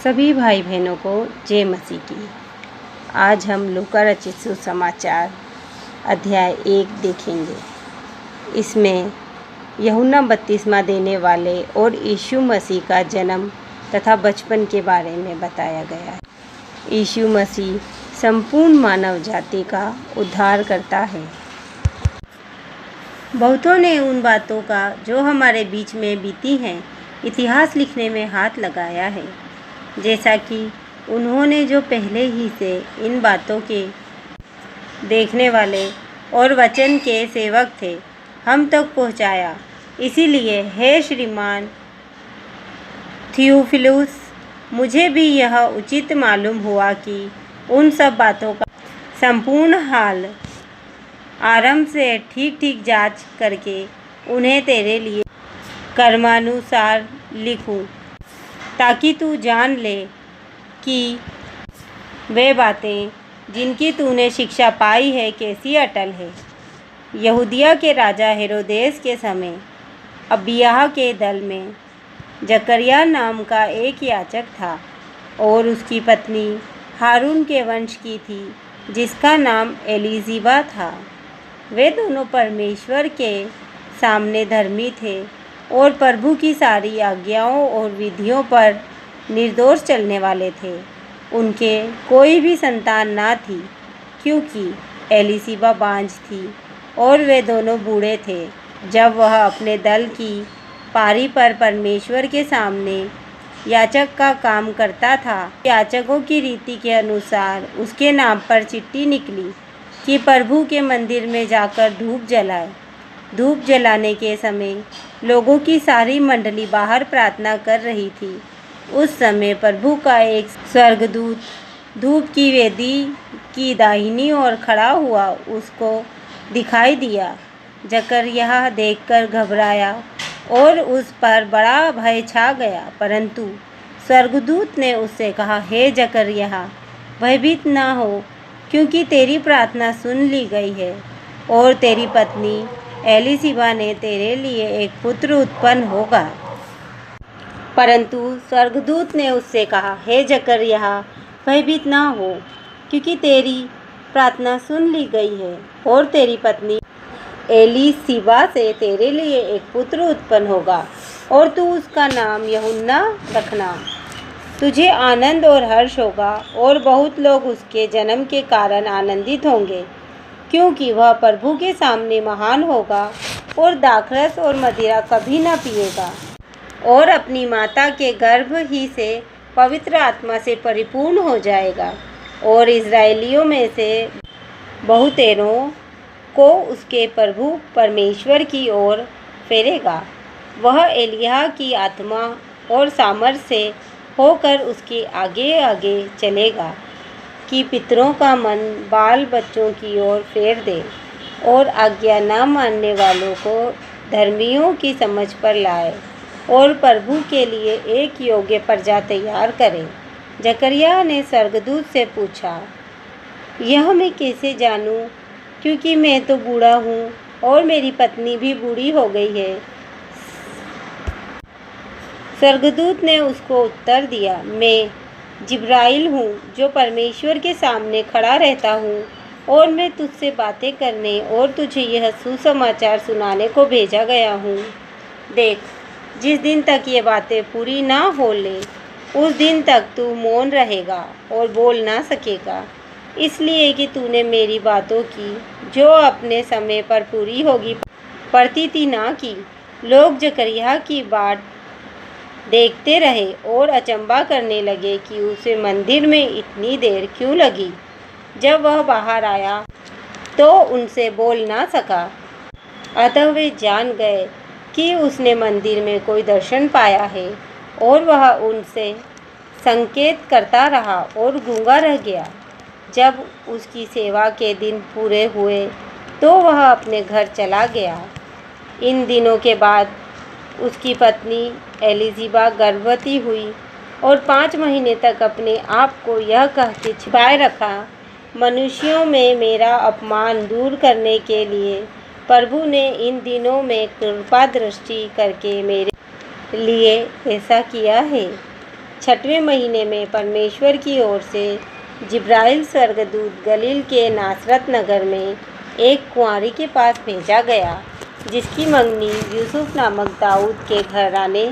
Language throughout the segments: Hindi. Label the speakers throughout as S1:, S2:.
S1: सभी भाई बहनों को जय मसीह की। आज हम लूका रचित सुसमाचार अध्याय 1 देखेंगे। इसमें यूहन्ना बपतिस्मा देने वाले और यीशु मसीह का जन्म तथा बचपन के बारे में बताया गया है। यीशु मसीह संपूर्ण मानव जाति का उद्धार करता है। बहुतों ने उन बातों का जो हमारे बीच में बीती हैं इतिहास लिखने में हाथ लगाया है, जैसा कि उन्होंने जो पहले ही से इन बातों के देखने वाले और वचन के सेवक थे हम तक पहुंचाया। इसीलिए हे श्रीमान थियोफिलुस, मुझे भी यह उचित मालूम हुआ कि उन सब बातों का संपूर्ण हाल आरंभ से ठीक ठीक जांच करके उन्हें तेरे लिए कर्मानुसार लिखूं, ताकि तू जान ले कि वे बातें जिनकी तूने शिक्षा पाई है कैसी अटल है। यहूदिया के राजा हेरोदेस के समय अबिय्याह के दल में जकरिया नाम का एक याजक था और उसकी पत्नी हारून के वंश की थी, जिसका नाम एलीशिबा था। वे दोनों परमेश्वर के सामने धर्मी थे और प्रभु की सारी आज्ञाओं और विधियों पर निर्दोष चलने वाले थे। उनके कोई भी संतान ना थी, क्योंकि एलीशिबा बांझ थी और वे दोनों बूढ़े थे। जब वह अपने दल की पारी पर परमेश्वर के सामने याजक का काम करता था, याजकों की रीति के अनुसार उसके नाम पर चिट्ठी निकली कि प्रभु के मंदिर में जाकर धूप जलाए। धूप जलाने के समय लोगों की सारी मंडली बाहर प्रार्थना कर रही थी। उस समय प्रभु का एक स्वर्गदूत धूप की वेदी की दाहिनी ओर खड़ा हुआ उसको दिखाई दिया। जकरिया देखकर घबराया और उस पर बड़ा भय छा गया। परंतु स्वर्गदूत ने उससे कहा, हे जकरिया, भयभीत ना हो, क्योंकि तेरी प्रार्थना सुन ली गई है और तेरी पत्नी एलीशिबा ने तेरे लिए एक पुत्र उत्पन्न होगा। परंतु स्वर्गदूत ने उससे कहा, हे जकरिया, भयभीत ना हो, क्योंकि तेरी प्रार्थना सुन ली गई है और तेरी पत्नी एलीशिबा से तेरे लिए एक पुत्र उत्पन्न होगा और तू उसका नाम यूहन्ना रखना। तुझे आनंद और हर्ष होगा और बहुत लोग उसके जन्म के कारण आनंदित होंगे, क्योंकि वह प्रभु के सामने महान होगा और दाखरस और मदिरा कभी न पिएगा और अपनी माता के गर्भ ही से पवित्र आत्मा से परिपूर्ण हो जाएगा और इस्राएलियों में से बहुतेरों को उसके प्रभु परमेश्वर की ओर फेरेगा। वह एलिय्याह की आत्मा और सामर्थ से होकर उसके आगे आगे चलेगा कि पितरों का मन बाल बच्चों की ओर फेर दे और आज्ञा न मानने वालों को धर्मियों की समझ पर लाए और प्रभु के लिए एक योग्य प्रजा तैयार करे। जकरिया ने स्वर्गदूत से पूछा, यह मैं कैसे जानूं, क्योंकि मैं तो बूढ़ा हूँ और मेरी पत्नी भी बूढ़ी हो गई है। स्वर्गदूत ने उसको उत्तर दिया, मैं जिब्राइल हूँ, जो परमेश्वर के सामने खड़ा रहता हूँ और मैं तुझसे बातें करने और तुझे यह सुसमाचार सुनाने को भेजा गया हूँ। देख, जिस दिन तक ये बातें पूरी ना हो ले, उस दिन तक तू मौन रहेगा और बोल ना सकेगा, इसलिए कि तूने मेरी बातों की जो अपने समय पर पूरी होगी प्रतीति ना की। लोग जकरिया की बाट देखते रहे और अचंभा करने लगे कि उसे मंदिर में इतनी देर क्यों लगी। जब वह बाहर आया तो उनसे बोल ना सका, अतः वे जान गए कि उसने मंदिर में कोई दर्शन पाया है और वह उनसे संकेत करता रहा और गूंगा रह गया। जब उसकी सेवा के दिन पूरे हुए तो वह अपने घर चला गया। इन दिनों के बाद उसकी पत्नी एलीशिबा गर्भवती हुई और 5 महीने तक अपने आप को यह कह के छिपाए रखा, मनुष्यों में मेरा अपमान दूर करने के लिए प्रभु ने इन दिनों में कृपा दृष्टि करके मेरे लिए ऐसा किया है। 6वें महीने में परमेश्वर की ओर से जिब्राइल स्वर्गदूत गलील के नासरत नगर में एक कुंवारी के पास भेजा गया, जिसकी मंगनी यूसुफ नामक दाऊद के घराने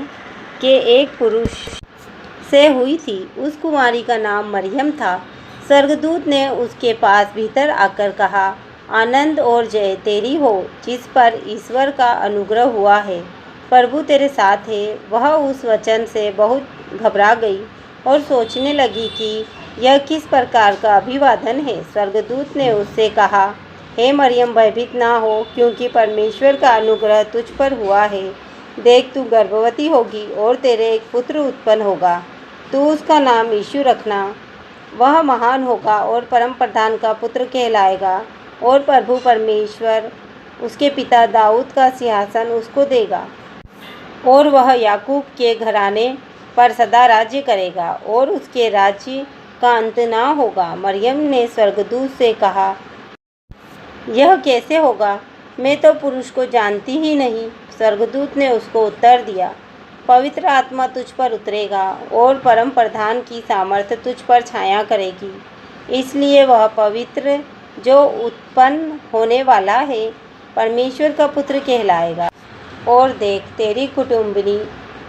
S1: के एक पुरुष से हुई थी। उस कुंवारी का नाम मरियम था। स्वर्गदूत ने उसके पास भीतर आकर कहा, आनंद और जय तेरी हो, जिस पर ईश्वर का अनुग्रह हुआ है, प्रभु तेरे साथ है। वह उस वचन से बहुत घबरा गई और सोचने लगी कि यह किस प्रकार का अभिवादन है। स्वर्गदूत ने उससे कहा, हे मरियम, भयभीत ना हो, क्योंकि परमेश्वर का अनुग्रह तुझ पर हुआ है। देख, तू गर्भवती होगी और तेरे एक पुत्र उत्पन्न होगा। तू उसका नाम यीशु रखना। वह महान होगा और परम प्रधान का पुत्र कहलाएगा, और प्रभु परमेश्वर उसके पिता दाऊद का सिंहासन उसको देगा, और वह याकूब के घराने पर सदा राज्य करेगा, और उसके राज्य का अंत ना होगा। मरियम ने स्वर्गदूत से कहा, यह कैसे होगा? मैं तो पुरुष को जानती ही नहीं। स्वर्गदूत ने उसको उत्तर दिया, पवित्र आत्मा तुझ पर उतरेगा और परम प्रधान की सामर्थ्य तुझ पर छाया करेगी। इसलिए वह पवित्र जो उत्पन्न होने वाला है परमेश्वर का पुत्र कहलाएगा। और देख, तेरी कुटुंबिनी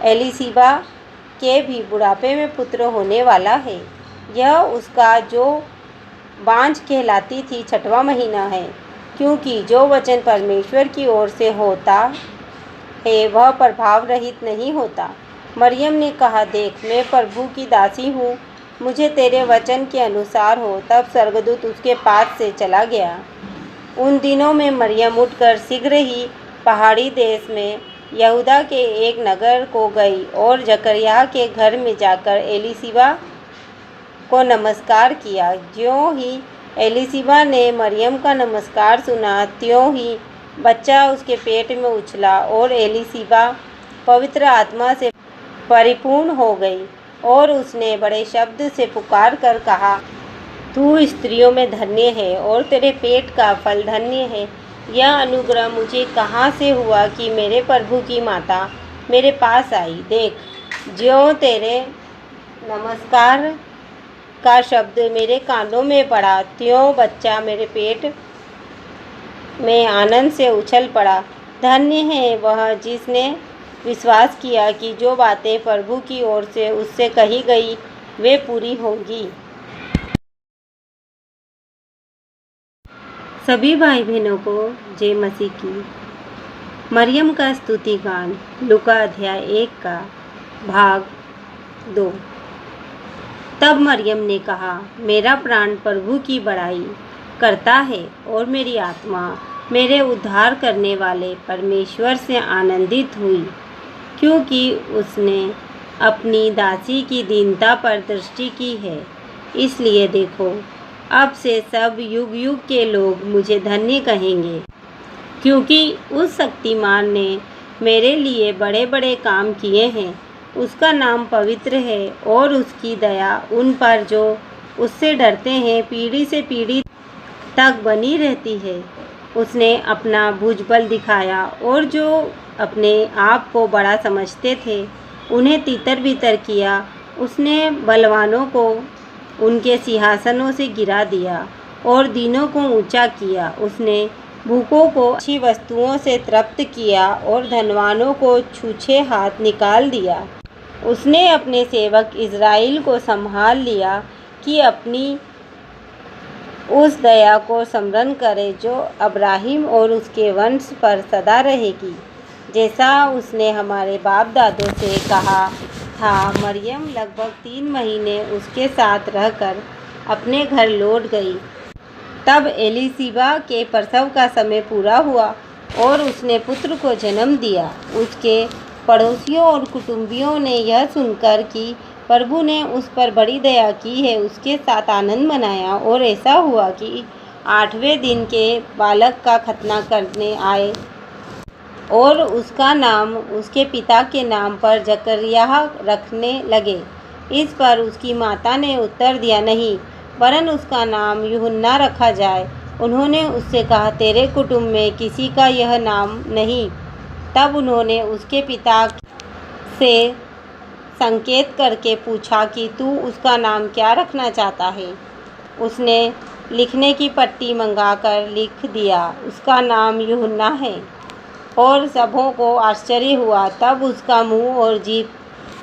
S1: एलीशिबा के भी बुढ़ापे में पुत्र होने वाला है। यह उसका जो बांझ कहलाती थी 6वां महीना है, क्योंकि जो वचन परमेश्वर की ओर से होता है वह प्रभाव रहित नहीं होता। मरियम ने कहा, देख, मैं प्रभु की दासी हूँ, मुझे तेरे वचन के अनुसार हो। तब स्वर्गदूत उसके पास से चला गया। उन दिनों में मरियम उठकर शीघ्र ही पहाड़ी देश में यहूदा के एक नगर को गई और जकरिया के घर में जाकर एलीशिबा को नमस्कार किया। ज्यों ही एलीशिबा ने मरियम का नमस्कार सुना, त्यों ही बच्चा उसके पेट में उछला, और एलीशिबा पवित्र आत्मा से परिपूर्ण हो गई, और उसने बड़े शब्द से पुकार कर कहा, तू स्त्रियों में धन्य है और तेरे पेट का फल धन्य है। यह अनुग्रह मुझे कहाँ से हुआ कि मेरे प्रभु की माता मेरे पास आई? देख, ज्यों तेरे नमस्कार का शब्द मेरे कानों में पड़ा, त्यों बच्चा मेरे पेट में आनंद से उछल पड़ा। धन्य है वह जिसने विश्वास किया कि जो बातें प्रभु की ओर से उससे कही गई वे पूरी होंगी। सभी भाई बहनों को जय मसीह की। मरियम का स्तुति गान, लूका अध्याय 1 का भाग 2। तब मरियम ने कहा, मेरा प्राण प्रभु की बड़ाई करता है, और मेरी आत्मा मेरे उद्धार करने वाले परमेश्वर से आनंदित हुई, क्योंकि उसने अपनी दासी की दीनता पर दृष्टि की है। इसलिए देखो, अब से सब युग युग के लोग मुझे धन्य कहेंगे, क्योंकि उस शक्तिमान ने मेरे लिए बड़े बड़े काम किए हैं। उसका नाम पवित्र है, और उसकी दया उन पर जो उससे डरते हैं पीढ़ी से पीढ़ी तक बनी रहती है। उसने अपना भुजबल दिखाया, और जो अपने आप को बड़ा समझते थे उन्हें तितर बितर किया। उसने बलवानों को उनके सिंहासनों से गिरा दिया और दीनों को ऊंचा किया। उसने भूखों को अच्छी वस्तुओं से तृप्त किया और धनवानों को छूछे हाथ निकाल दिया। उसने अपने सेवक इज़राइल को संभाल लिया कि अपनी उस दया को स्मरण करे जो अब्राहिम और उसके वंश पर सदा रहेगी, जैसा उसने हमारे बाप दादों से कहा था। मरियम लगभग 3 महीने उसके साथ रहकर अपने घर लौट गई। तब एलीशिबा के प्रसव का समय पूरा हुआ और उसने पुत्र को जन्म दिया। उसके पड़ोसियों और कुटुंबियों ने यह सुनकर कि प्रभु ने उस पर बड़ी दया की है, उसके साथ आनंद मनाया। और ऐसा हुआ कि 8वें दिन के बालक का खतना करने आए, और उसका नाम उसके पिता के नाम पर जकरिया रखने लगे। इस पर उसकी माता ने उत्तर दिया, नहीं, वरन उसका नाम यूहन्ना रखा जाए। उन्होंने उससे कहा, तेरे कुटुंब में किसी का यह नाम नहीं। तब उन्होंने उसके पिता से संकेत करके पूछा कि तू उसका नाम क्या रखना चाहता है। उसने लिखने की पट्टी मंगाकर लिख दिया, उसका नाम यूहन्ना है। और सबों को आश्चर्य हुआ। तब उसका मुंह और जीभ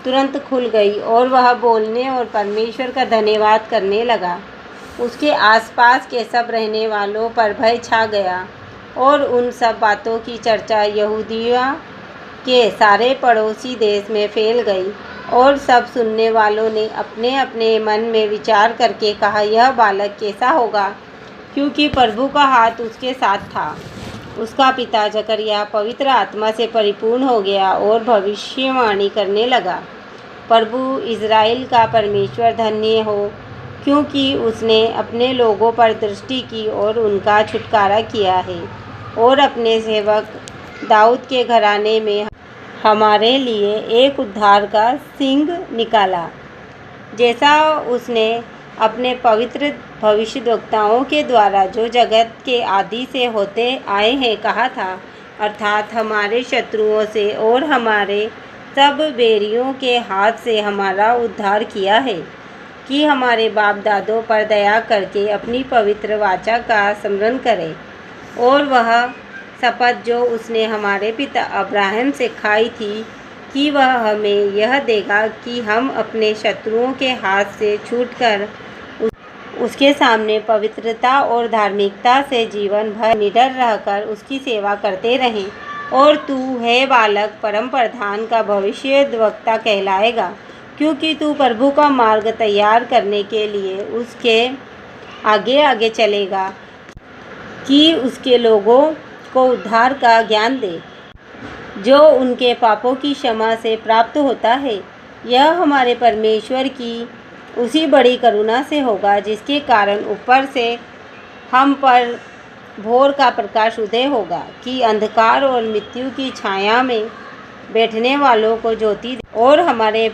S1: तुरंत खुल गई और वह बोलने और परमेश्वर का धन्यवाद करने लगा। उसके आसपास के सब रहने वालों पर भय छा गया और उन सब बातों की चर्चा यहूदिया के सारे पड़ोसी देश में फैल गई। और सब सुनने वालों ने अपने अपने मन में विचार करके कहा, यह बालक कैसा होगा, क्योंकि प्रभु का हाथ उसके साथ था। उसका पिता जकरिया पवित्र आत्मा से परिपूर्ण हो गया और भविष्यवाणी करने लगा, प्रभु इज़राइल का परमेश्वर धन्य हो, क्योंकि उसने अपने लोगों पर दृष्टि की और उनका छुटकारा किया है और अपने सेवक दाऊद के घराने में हमारे लिए एक उद्धार का सिंह निकाला, जैसा उसने अपने पवित्र भविष्यद्वक्ताओं के द्वारा जो जगत के आदि से होते आए हैं कहा था, अर्थात हमारे शत्रुओं से और हमारे सब बैरियों के हाथ से हमारा उद्धार किया है, कि हमारे बाप दादों पर दया करके अपनी पवित्र वाचा का स्मरण करें और वह शपथ जो उसने हमारे पिता अब्राहम से खाई थी कि वह हमें यह देगा कि हम अपने शत्रुओं के हाथ से छूटकर उसके सामने पवित्रता और धार्मिकता से जीवन भर निडर रहकर उसकी सेवा करते रहें। और तू है बालक परम प्रधान का भविष्यद्वक्ता कहलाएगा, क्योंकि तू प्रभु का मार्ग तैयार करने के लिए उसके आगे आगे चलेगा, कि उसके लोगों को उद्धार का ज्ञान दे जो उनके पापों की क्षमा से प्राप्त होता है। यह हमारे परमेश्वर की उसी बड़ी करुणा से होगा, जिसके कारण ऊपर से हम पर भोर का प्रकाश उदय होगा, कि अंधकार और मृत्यु की छाया में बैठने वालों को ज्योति दे और हमारे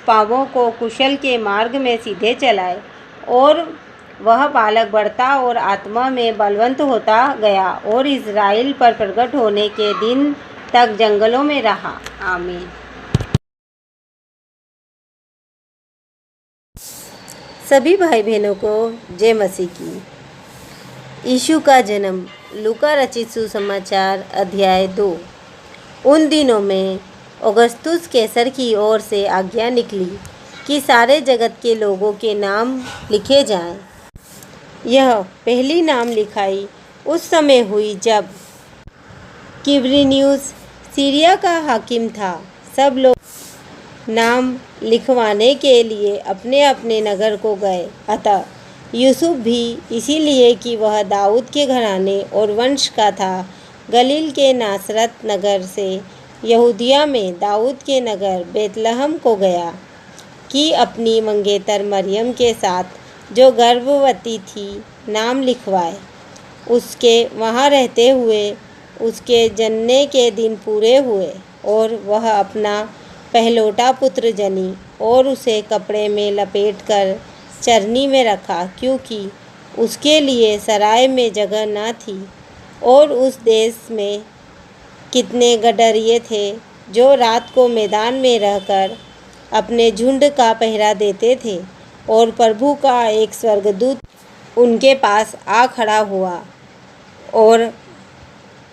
S1: पांवों को कुशल के मार्ग में सीधे चलाए। और वह बालक बढ़ता और आत्मा में बलवंत होता गया और इज़राइल पर प्रकट होने के दिन तक जंगलों में रहा। आमीन।
S2: सभी भाई बहनों को जय मसीह की। यीशु का जन्म। लूका रचित सुसमाचार अध्याय 2। उन दिनों में औगस्तुस कैसर की ओर से आज्ञा निकली कि सारे जगत के लोगों के नाम लिखे जाएं। यह पहली नाम लिखाई उस समय हुई जब क्विरिनियुस सीरिया का हाकिम था। सब लोग नाम लिखवाने के लिए अपने अपने नगर को गए। अतः यूसुफ भी, इसीलिए कि वह दाऊद के घराने और वंश का था, गलील के नासरत नगर से यहूदिया में दाऊद के नगर बेतलहम को गया, कि अपनी मंगेतर मरियम के साथ जो गर्भवती थी नाम लिखवाए। उसके वहाँ रहते हुए उसके जनने के दिन पूरे हुए और वह अपना पहलौठा पुत्र जनी और उसे कपड़े में लपेटकर चरनी में रखा, क्योंकि उसके लिए सराय में जगह न थी। और उस देश में कितने गडरिये थे जो रात को मैदान में रहकर अपने झुंड का पहरा देते थे। और प्रभु का एक स्वर्गदूत उनके पास आ खड़ा हुआ और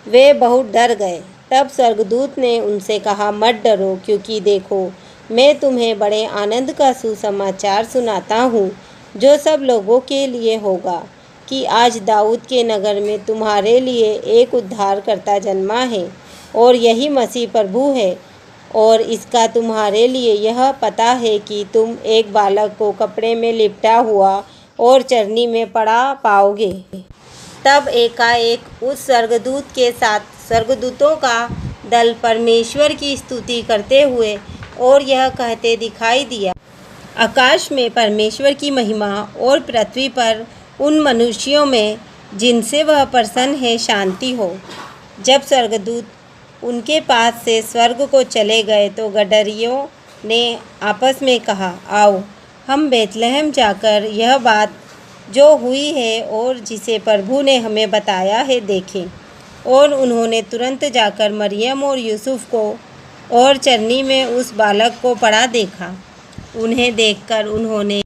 S2: वे बहुत डर गए। तब स्वर्गदूत ने उनसे कहा, मत डरो, क्योंकि देखो मैं तुम्हें बड़े आनंद का सुसमाचार सुनाता हूँ, जो सब लोगों के लिए होगा, कि आज दाऊद के नगर में तुम्हारे लिए एक उद्धारकर्ता जन्मा है, और यही मसीह प्रभु है। और इसका तुम्हारे लिए यह पता है कि तुम एक बालक को कपड़े में लिपटा हुआ और चरनी में पड़ा पाओगे। तब एकाएक उस स्वर्गदूत के साथ स्वर्गदूतों का दल परमेश्वर की स्तुति करते हुए और यह कहते दिखाई दिया, आकाश में परमेश्वर की महिमा और पृथ्वी पर उन मनुष्यों में जिनसे वह प्रसन्न है शांति हो। जब स्वर्गदूत उनके पास से स्वर्ग को चले गए तो गडरियों ने आपस में कहा, आओ हम बेतलहम जाकर यह बात जो हुई है और जिसे प्रभु ने हमें बताया है देखें। और उन्होंने तुरंत जाकर मरियम और यूसुफ को
S1: और चरनी में उस बालक को पड़ा देखा। उन्हें देखकर उन्होंने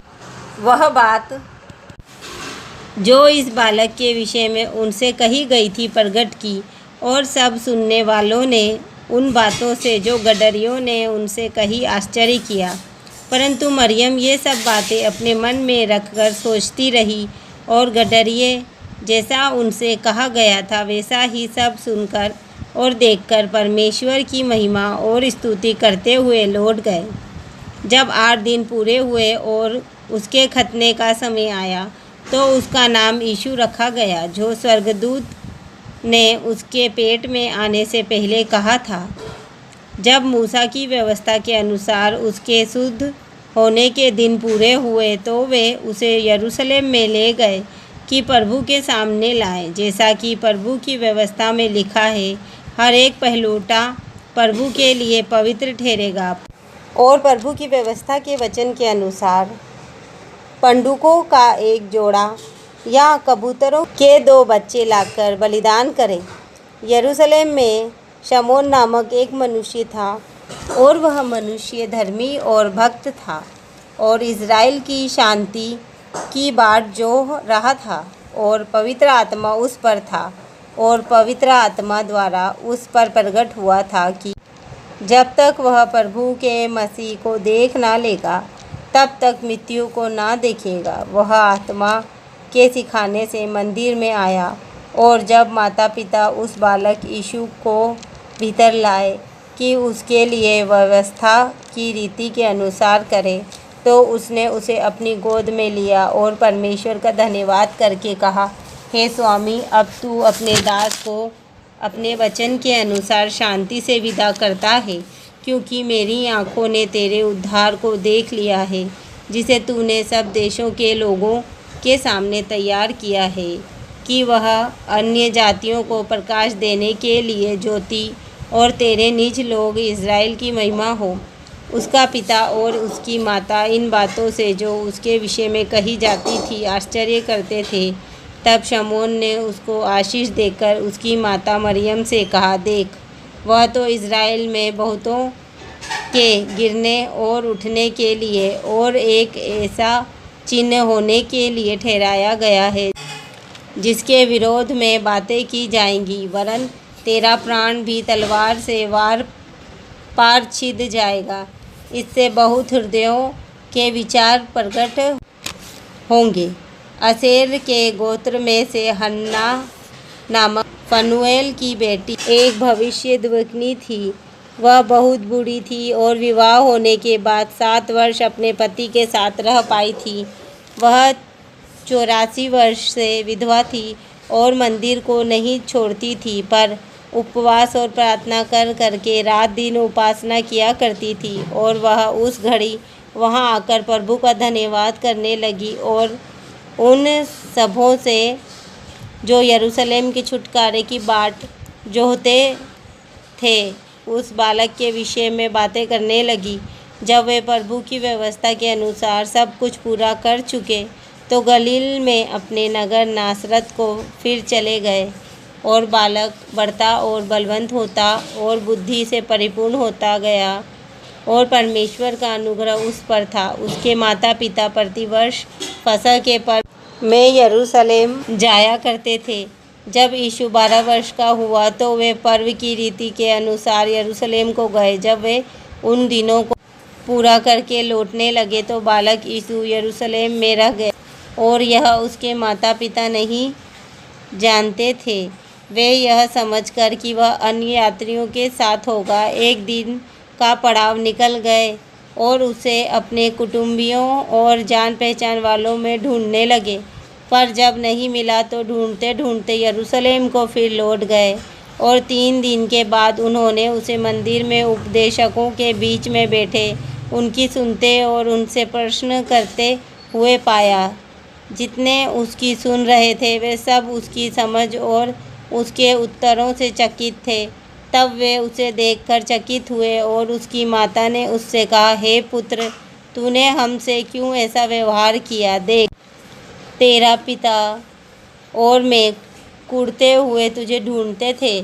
S1: वह बात जो इस बालक के विषय में उनसे कही गई थी प्रकट की, और सब सुनने वालों ने उन बातों से जो गडरियों ने उनसे कही आश्चर्य किया। परंतु मरियम ये सब बातें अपने मन में रखकर सोचती रही, और गडरिये जैसा उनसे कहा गया था वैसा ही सब सुनकर और देखकर परमेश्वर की महिमा और स्तुति करते हुए लौट गए। जब 8 दिन पूरे हुए और उसके खतने का समय आया, तो उसका नाम यीशु रखा गया, जो स्वर्गदूत ने उसके पेट में आने से पहले कहा था। जब मूसा की व्यवस्था के अनुसार उसके शुद्ध होने के दिन पूरे हुए, तो वे उसे यरूशलेम में ले गए कि प्रभु के सामने लाएं, जैसा कि प्रभु की व्यवस्था में लिखा है, हर एक पहलौठा प्रभु के लिए पवित्र ठहरेगा।
S2: और प्रभु की व्यवस्था के वचन के अनुसार पंडुकों का एक जोड़ा या कबूतरों के 2 बच्चे लाकर बलिदान करें। यरूशलेम में शमौन नामक एक मनुष्य था, और वह मनुष्य धर्मी और भक्त था, और इज़राइल की शांति की बाट जो रहा था, और पवित्र आत्मा उस पर था, और पवित्र आत्मा द्वारा उस पर प्रकट हुआ था कि जब तक वह प्रभु के मसीह को देख ना लेगा, तब तक मृत्यु को ना देखेगा। वह आत्मा के सिखाने से मंदिर में आया, और जब माता पिता उस बालक यीशु को भीतर लाए कि उसके लिए व्यवस्था की रीति के अनुसार करे, तो उसने उसे अपनी गोद में लिया और परमेश्वर का धन्यवाद करके कहा, हे स्वामी, अब तू अपने दास को अपने वचन के अनुसार शांति से विदा करता है, क्योंकि मेरी आँखों ने तेरे उद्धार को देख लिया है, जिसे तूने सब देशों के लोगों के सामने तैयार किया है, कि वह अन्य जातियों को प्रकाश देने के लिए ज्योति और तेरे निज लोग इज़राइल की महिमा हो। उसका पिता और उसकी माता इन बातों से जो उसके विषय में कही जाती थी आश्चर्य करते थे। तब शमौन ने उसको आशीष देकर उसकी माता मरियम से कहा, देख, वह तो इज़राइल में बहुतों के गिरने और उठने के लिए और एक ऐसा चिन्ह होने के लिए ठहराया गया है, जिसके विरोध में बातें की जाएंगी, वरन तेरा प्राण भी तलवार से वार पार छिद जाएगा। इससे बहुत हृदयों के विचार प्रकट होंगे। असेर के गोत्र में से हन्ना नामक फनुएल की बेटी एक भविष्यद्वक्नी थी। वह बहुत बूढ़ी थी और विवाह होने के बाद 7 वर्ष अपने पति के साथ रह पाई थी। वह 84 वर्ष से विधवा थी और मंदिर को नहीं छोड़ती थी, पर उपवास और प्रार्थना कर करके रात दिन उपासना किया करती थी। और वह उस घड़ी वहां आकर प्रभु का धन्यवाद करने लगी और उन सबों से जो यरूशलेम के छुटकारे की बाट जोहते थे उस बालक के विषय में बातें करने लगी। जब वे प्रभु की व्यवस्था के अनुसार सब कुछ पूरा कर चुके, तो गलील में अपने नगर नासरत को फिर चले गए। और बालक बढ़ता और बलवंत होता और बुद्धि से परिपूर्ण होता गया, और परमेश्वर का अनुग्रह उस पर था। उसके माता पिता प्रतिवर्ष फसह के पर्व में यरूशलेम जाया करते थे। जब यीशु 12 वर्ष का हुआ, तो वे पर्व की रीति के अनुसार यरूशलेम को गए। जब वे उन दिनों को पूरा करके लौटने लगे, तो बालक यीशु यरूशलेम में रह गए, और यह उसके माता पिता नहीं जानते थे। वे यह समझकर कि वह अन्य यात्रियों के साथ होगा, एक दिन का पड़ाव निकल गए और उसे अपने कुटुंबियों और जान पहचान वालों में ढूंढने लगे। पर जब नहीं मिला, तो ढूंढते ढूंढते यरूशलेम को फिर लौट गए। और 3 दिन के बाद उन्होंने उसे मंदिर में उपदेशकों के बीच में बैठे उनकी सुनते और उनसे प्रश्न करते हुए पाया। जितने उसकी सुन रहे थे, वे सब उसकी समझ और उसके उत्तरों से चकित थे। तब वे उसे देखकर चकित हुए, और उसकी माता ने उससे कहा, हे पुत्र, तूने हमसे क्यों ऐसा व्यवहार किया? देख, तेरा पिता और मैं कुढ़ते हुए तुझे ढूंढते थे।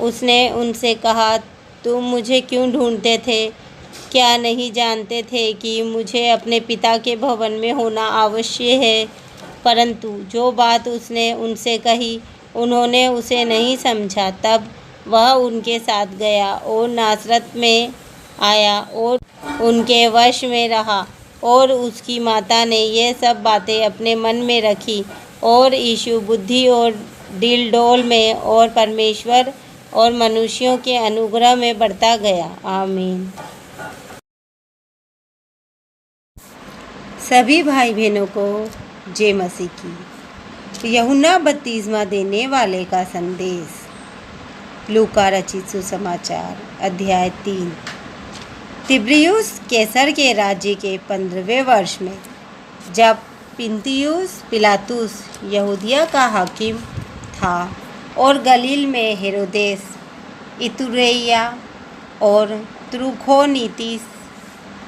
S2: उसने उनसे कहा, तुम मुझे क्यों ढूंढते थे? क्या नहीं जानते थे कि मुझे अपने पिता के भवन में होना आवश्यक है? परंतु जो बात उसने उनसे कही, उन्होंने उसे नहीं समझा। तब वह उनके साथ गया और नासरत में आया और उनके वश में रहा। और उसकी माता ने ये सब बातें अपने मन में रखी और यीशु बुद्धि और डील-डौल में और परमेश्वर और मनुष्यों के अनुग्रह में बढ़ता गया। आमीन।
S1: सभी भाई बहनों को जय मसीह की। यूहन्ना बपतिस्मा देने वाले का संदेश। लूका रचित सुसमाचार अध्याय 3। तिब्रियुस कैसर के राज्य के 15वें वर्ष में, जब पुन्तियुस पिलातुस यहूदिया का हाकिम था और गलील में हेरोदेस, इतुरैया और त्रुखोनीतिस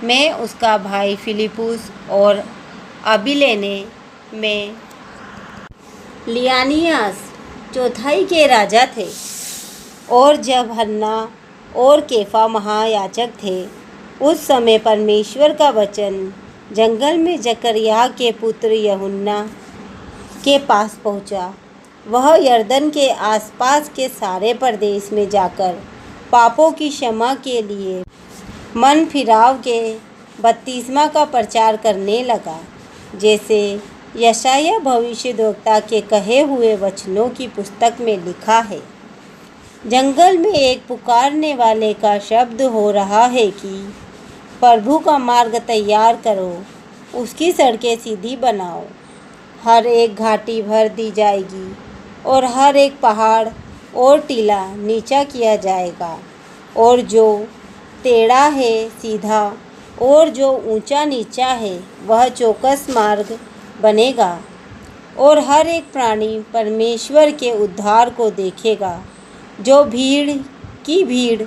S1: में उसका भाई फिलिपुस और अबिलेने में लियानियास चौथाई के राजा थे। और जब हन्ना और कैफा महायाजक थे, उस समय परमेश्वर का वचन जंगल में जकरिया के पुत्र यूहन्ना के पास पहुंचा। वह यरदन के आसपास के सारे प्रदेश में जाकर पापों की क्षमा के लिए मन फिराव के बपतिस्मा का प्रचार करने लगा, जैसे यशायाह भविष्यद्वक्ता के कहे हुए वचनों की पुस्तक में लिखा है। जंगल में एक पुकारने वाले का शब्द हो रहा है कि प्रभु का मार्ग तैयार करो, उसकी सड़कें सीधी बनाओ। हर एक घाटी भर दी जाएगी और हर एक पहाड़ और टीला नीचा किया जाएगा, और जो टेढ़ा है सीधा और जो ऊंचा नीचा है वह चौकस मार्ग बनेगा। और हर एक प्राणी परमेश्वर के उद्धार को देखेगा। जो भीड़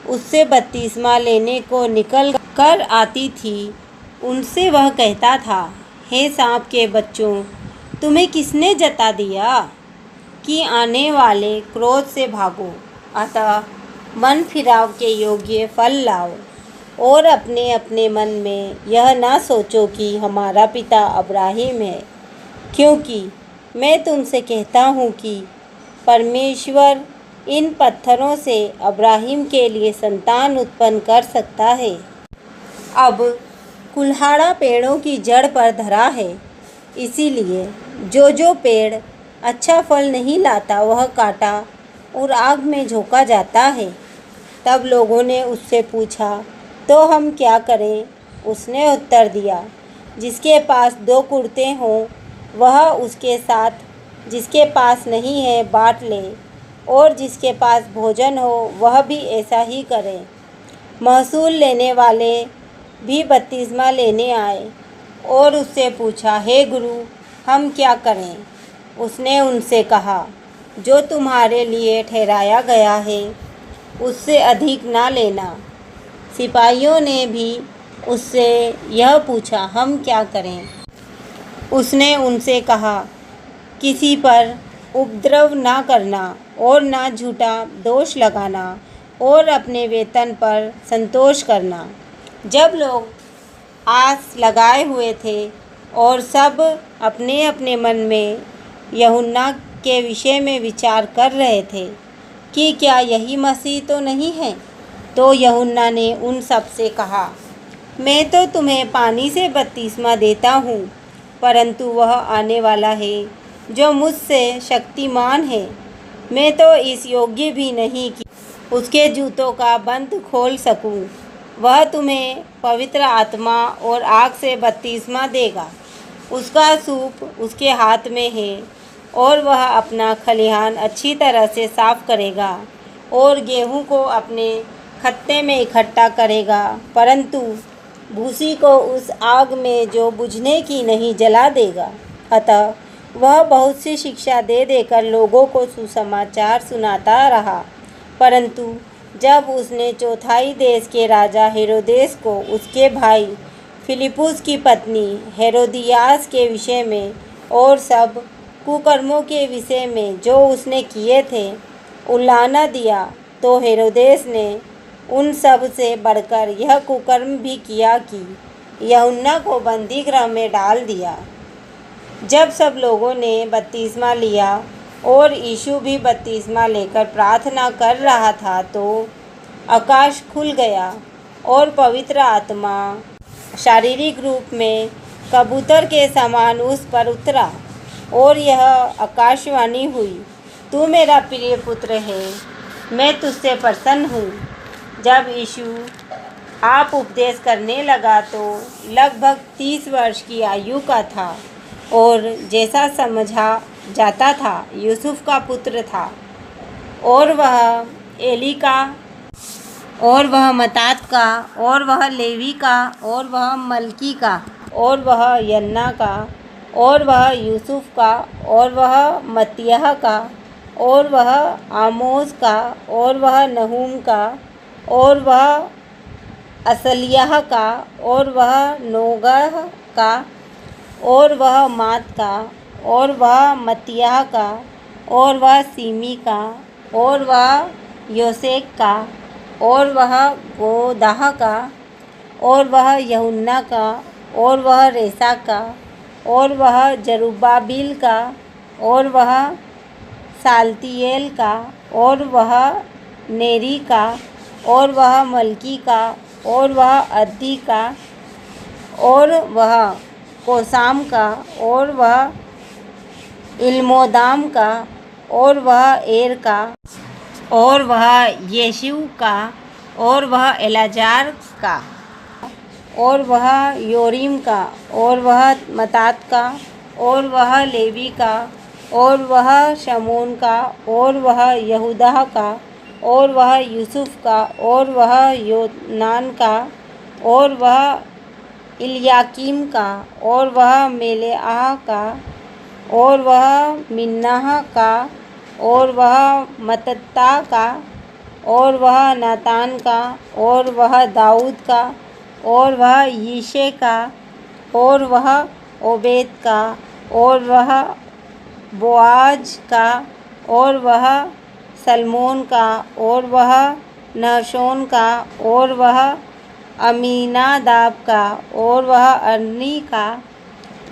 S1: उससे बपतिस्मा लेने को निकल कर आती थी, उनसे वह कहता था, हे सांप के बच्चों, तुम्हें किसने जता दिया कि आने वाले क्रोध से भागो? अतः मन फिराव के योग्य फल लाओ और अपने अपने मन में यह ना सोचो कि हमारा पिता अब्राहिम है, क्योंकि मैं तुमसे कहता हूँ कि परमेश्वर इन पत्थरों से अब्राहिम के लिए संतान उत्पन्न कर सकता है। अब कुल्हाड़ा पेड़ों की जड़ पर धरा है, इसीलिए जो पेड़ अच्छा फल नहीं लाता वह काटा और आग में झोंका जाता है। तब लोगों ने उससे पूछा, तो हम क्या करें? उसने उत्तर दिया, जिसके पास 2 कुर्ते हों वह उसके साथ, जिसके पास नहीं है बांट ले, और जिसके पास भोजन हो वह भी ऐसा ही करे। महसूल लेने वाले भी बपतिस्मा लेने आए और उससे पूछा, हे गुरु, हम क्या करें? उसने उनसे कहा, जो तुम्हारे लिए ठहराया गया है उससे अधिक ना लेना। सिपाहियों ने भी उससे यह पूछा, हम क्या करें? उसने उनसे कहा, किसी पर उपद्रव ना करना और ना झूठा दोष लगाना और अपने वेतन पर संतोष करना। जब लोग आस लगाए हुए थे और सब अपने अपने मन में यूहन्ना के विषय में विचार कर रहे थे कि क्या यही मसीह तो नहीं है, तो यूहन्ना ने उन सब से कहा, मैं तो तुम्हें पानी से बपतिस्मा देता हूँ, परंतु वह आने वाला है जो मुझसे शक्तिमान है। मैं तो इस योग्य भी नहीं कि उसके जूतों का बंद खोल सकूं। वह तुम्हें पवित्र आत्मा और आग से बपतिस्मा देगा। उसका सूप उसके हाथ में है और वह अपना खलिहान अच्छी तरह से साफ करेगा और गेहूं को अपने खत्ते में इकट्ठा करेगा, परंतु भूसी को उस आग में जो बुझने की नहीं जला देगा। अतः वह बहुत सी शिक्षा दे देकर लोगों को सुसमाचार सुनाता रहा। परंतु जब उसने चौथाई देश के राजा हेरोदेस को उसके भाई फिलिपुस की पत्नी हेरोदियास के विषय में और सब कुकर्मों के विषय में जो उसने किए थे उलाहना दिया, तो हेरोदेस ने
S2: उन सब से बढ़कर यह कुकर्म भी किया कि यूहन्ना को बंदी गृह में डाल दिया। जब सब लोगों ने बपतिस्मा लिया और यीशु भी बपतिस्मा लेकर प्रार्थना कर रहा था तो आकाश खुल गया और पवित्र आत्मा शारीरिक रूप में कबूतर के समान उस पर उतरा और यह आकाशवाणी हुई, तू मेरा प्रिय पुत्र है, मैं तुझसे प्रसन्न हूँ। जब यीशु आप उपदेश करने लगा तो लगभग 30 वर्ष की आयु का था और जैसा समझा जाता था यूसुफ का पुत्र था और वह एली का और वह मत्तात का और वह लेवी का और वह मलकी का और वह यन्ना का और वह यूसुफ का और वह मत्तियाह का और वह आमोस का और वह नहूम का और वह असल्याह का और वह नोगह का और वह मात का और वह मत्तियाह का और वह सीमी का और वह योसेक का और वह गोदाह का और वह यूहन्ना का और वह रेसा का और वह जरुब्बाबिल का और वह सालतियेल का और वह नेरी का और वह मलकी का और वह अद्दी का और वह कोसाम का और वह इल्मोदाम का और वह एर का और वह यीशु का और वह एलाजार का और वह योरीम का और वह मत्तात का और वह लेवी का और वह शमून का और वह यहूदा का और वह यूसुफ का और वह योनान का और वह इल्याकीम का और वह मेलेआह का और वह मिन्नाह का और वह मत्तता का और वह नातान का और वह दाऊद का और वह यिशै का और वह ओबेद का और वह बोआज का और वह सलमोन का और वह नहशोन का और वह अमीनादाब का और वह अर्नी का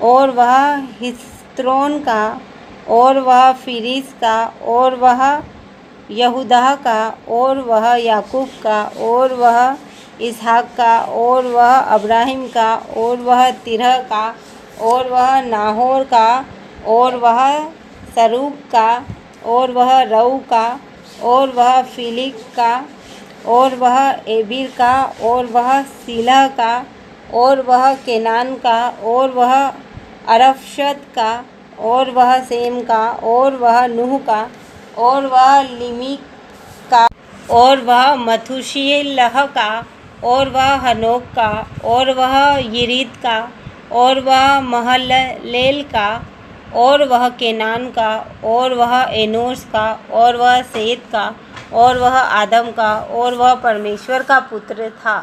S2: और वह हिस्रोन का और वह फिरिस का और वह यहूदा का और वह याकूब का और वह इसहाक का और वह अब्राहिम का और वह तिरह का और वह नाहोर का और वह सरूग का और वह रऊ का और वह फिलिक का और वह एबीर का और वह सीलह का और वह केनान का और वह अरफशद का और वह सेम का और वह नूह का और वह लिमिक का और वह मथूशिलह का और वह हनोक का और वह यिरिद का और वह महललेल का और वह केनान का और वह एनोश का और वह सेत का और वह आदम का और वह परमेश्वर का पुत्र था।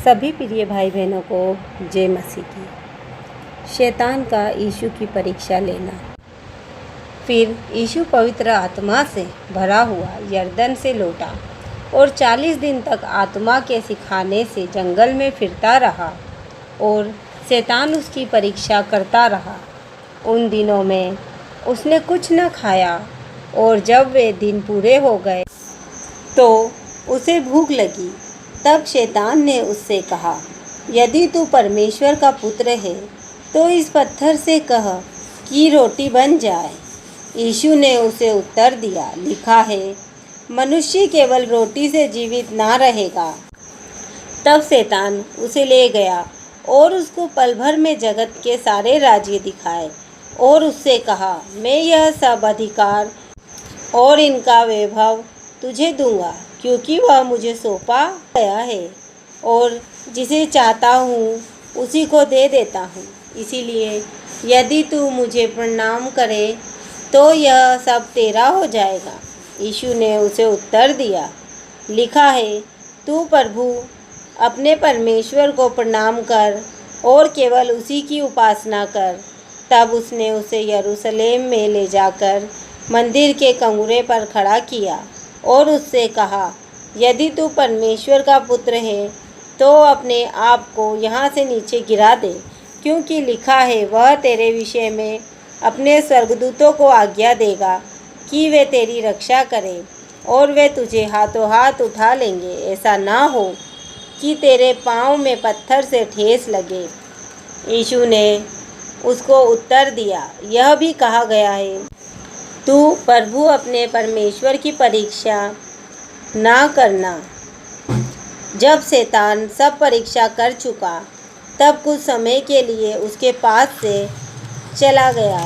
S2: सभी प्रिय भाई बहनों को जय मसीह की। शैतान का यीशु की परीक्षा लेना। फिर यीशु पवित्र आत्मा से भरा हुआ यरदन से लौटा और 40 दिन तक आत्मा के सिखाने से जंगल में फिरता रहा और शैतान उसकी परीक्षा करता रहा। उन दिनों में उसने कुछ न खाया और जब वे दिन पूरे हो गए तो उसे भूख लगी। तब शैतान ने उससे कहा, यदि तू परमेश्वर का पुत्र है तो इस पत्थर से कह कि रोटी बन जाए। यीशु ने उसे उत्तर दिया, लिखा है, मनुष्य केवल रोटी से जीवित ना रहेगा। तब शैतान उसे ले गया और उसको पल भर में जगत के सारे राज्य दिखाए और उससे कहा, मैं यह सब अधिकार और इनका वैभव तुझे दूंगा, क्योंकि वह मुझे सौंपा गया है और जिसे चाहता हूँ उसी को दे देता हूँ। इसीलिए यदि तू मुझे प्रणाम करे तो यह सब तेरा हो जाएगा। यीशु ने उसे उत्तर दिया, लिखा है, तू प्रभु अपने परमेश्वर को प्रणाम कर और केवल उसी की उपासना कर। तब उसने उसे यरूशलेम में ले जाकर मंदिर के कंगूरे पर खड़ा किया और उससे कहा, यदि तू परमेश्वर का पुत्र है तो अपने आप को यहाँ से नीचे गिरा दे, क्योंकि लिखा है, वह तेरे विषय में अपने स्वर्गदूतों को आज्ञा देगा कि वे तेरी रक्षा करें और वे तुझे हाथों हाथ उठा लेंगे, ऐसा ना हो कि तेरे पाँव में पत्थर से ठेस लगे। यीशु ने उसको उत्तर दिया, यह भी कहा गया है, तू प्रभु अपने परमेश्वर की परीक्षा ना करना। जब शैतान सब परीक्षा कर चुका तब कुछ समय के लिए उसके पास से चला गया।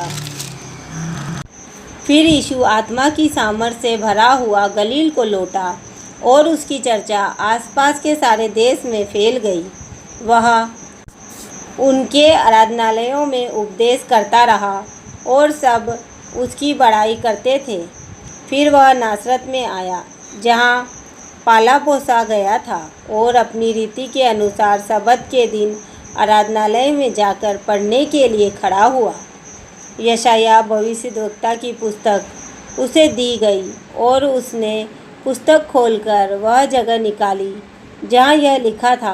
S2: फिर यीशु आत्मा की सामर्थ से भरा हुआ गलील को लौटा और उसकी चर्चा आसपास के सारे देश में फैल गई। वह उनके आराधनालयों में उपदेश करता रहा और सब उसकी बड़ाई करते थे। फिर वह नासरत में आया, जहाँ पाला पोसा गया था, और अपनी रीति के अनुसार सबत के दिन आराधनालय में जाकर पढ़ने के लिए खड़ा हुआ। यशायाह भविष्यद्वक्ता की पुस्तक उसे दी गई और उसने पुस्तक खोलकर वह जगह निकाली जहाँ यह लिखा था,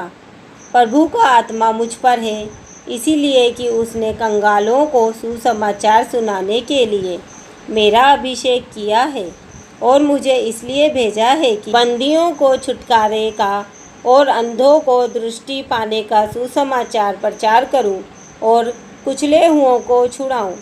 S2: प्रभु का आत्मा मुझ पर है, इसीलिए कि उसने कंगालों को सुसमाचार सुनाने के लिए मेरा अभिषेक किया है, और मुझे इसलिए भेजा है कि बंदियों को छुटकारे का और अंधों को दृष्टि पाने का सुसमाचार प्रचार करूं, और कुचले हुओं को छुड़ाऊं,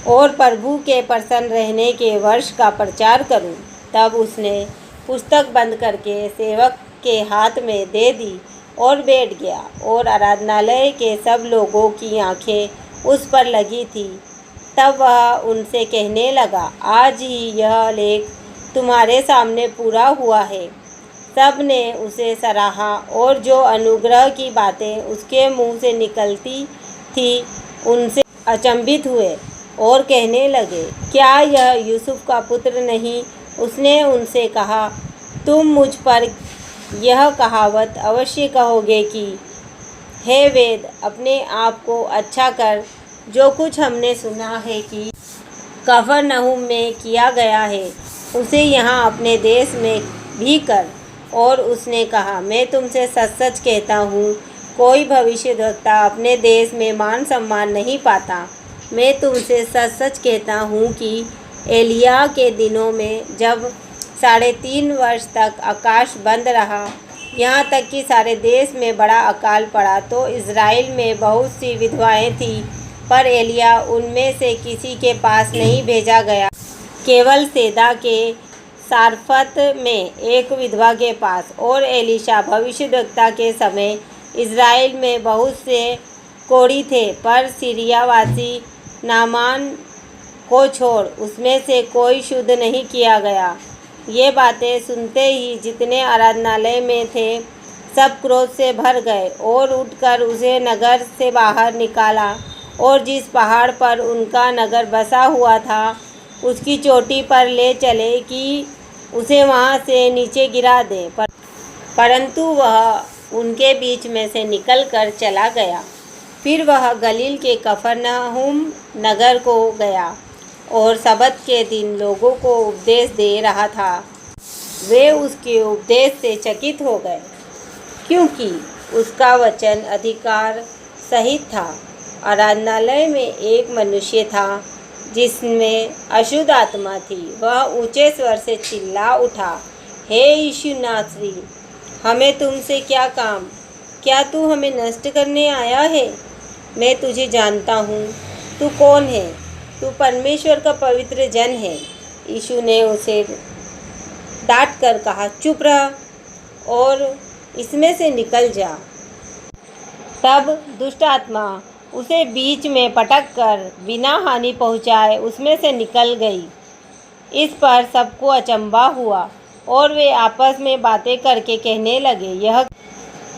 S2: और प्रभु के प्रसन्न रहने के वर्ष का प्रचार करूं। तब उसने पुस्तक बंद करके सेवक के हाथ में दे दी और बैठ गया, और आराधनालय के सब लोगों की आंखें उस पर लगी थी। तब वह उनसे कहने लगा, आज ही यह लेख तुम्हारे सामने पूरा हुआ है। सब ने उसे सराहा, और जो अनुग्रह की बातें उसके मुंह से निकलती थी उनसे अचंभित हुए और कहने लगे, क्या यह यूसुफ का पुत्र नहीं? उसने उनसे कहा, तुम मुझ पर यह कहावत अवश्य कहोगे कि हे वेद, अपने आप को अच्छा कर। जो कुछ हमने सुना है कि कफरनहूम में किया गया है, उसे यहाँ अपने देश में भी कर। और उसने कहा, मैं तुमसे सच सच कहता हूँ, कोई भविष्यद्वक्ता अपने देश में मान सम्मान नहीं पाता। मैं तुमसे सच सच कहता हूँ कि एलिय्याह के दिनों में जब 3.5 वर्ष तक आकाश बंद रहा, यहाँ तक कि सारे देश में बड़ा अकाल पड़ा, तो इज़राइल में बहुत सी विधवाएं थीं, पर एलिय्याह उनमें से किसी के पास नहीं भेजा गया, केवल सैदा के सारफत में एक विधवा के पास। और एलीशा भविष्यद्वक्ता के समय इज़राइल में बहुत से कोढ़ी थे, पर सीरियावासी नामान को छोड़ उसमें से कोई शुद्ध नहीं किया गया। ये बातें सुनते ही जितने आराधनालय में थे सब क्रोध से भर गए और उठकर उसे नगर से बाहर निकाला, और जिस पहाड़ पर उनका नगर बसा हुआ था उसकी चोटी पर ले चले कि उसे वहाँ से नीचे गिरा दें, परंतु वह उनके बीच में से निकलकर चला गया। फिर वह गलील के कफरनहूम नगर को गया और सबत के दिन लोगों को उपदेश दे रहा था। वे उसके उपदेश से चकित हो गए, क्योंकि उसका वचन अधिकार सहित था। आराधनालय में एक मनुष्य था जिसमें अशुद्ध आत्मा थी। वह ऊंचे स्वर से चिल्ला उठा, हे यीशु नासरी, हमें तुमसे क्या काम? क्या तू हमें नष्ट करने आया है? मैं तुझे जानता हूँ, तू कौन है? तू परमेश्वर का पवित्र जन है। यीशु ने उसे डांट कर कहा, चुप रह और इसमें से निकल जा। तब दुष्ट आत्मा उसे बीच में पटक कर बिना हानि पहुँचाए उसमें से निकल गई। इस पर सबको अचंभा हुआ और वे आपस में बातें करके कहने लगे, यह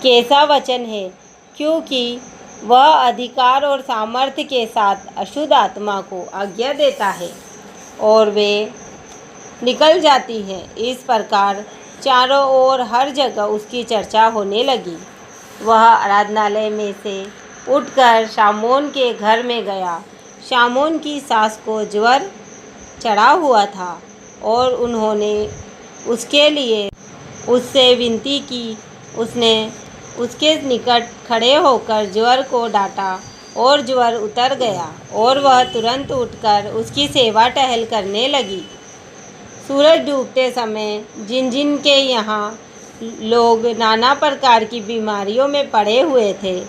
S2: कैसा वचन है, क्योंकि वह अधिकार और सामर्थ्य के साथ अशुद्ध आत्मा को आज्ञा देता है और वे निकल जाती हैं। इस प्रकार चारों ओर हर जगह उसकी चर्चा होने लगी। वह आराधनालय में से उठकर शामोन के घर में गया। शामोन की सास को ज्वर चढ़ा हुआ था और उन्होंने उसके लिए
S1: उससे विनती की। उसने उसके निकट खड़े होकर ज्वर को डांटा और ज्वर उतर गया और वह तुरंत उठकर उसकी सेवा टहल करने लगी। सूरज डूबते समय जिन जिन के यहाँ लोग नाना प्रकार की बीमारियों में पड़े हुए थे,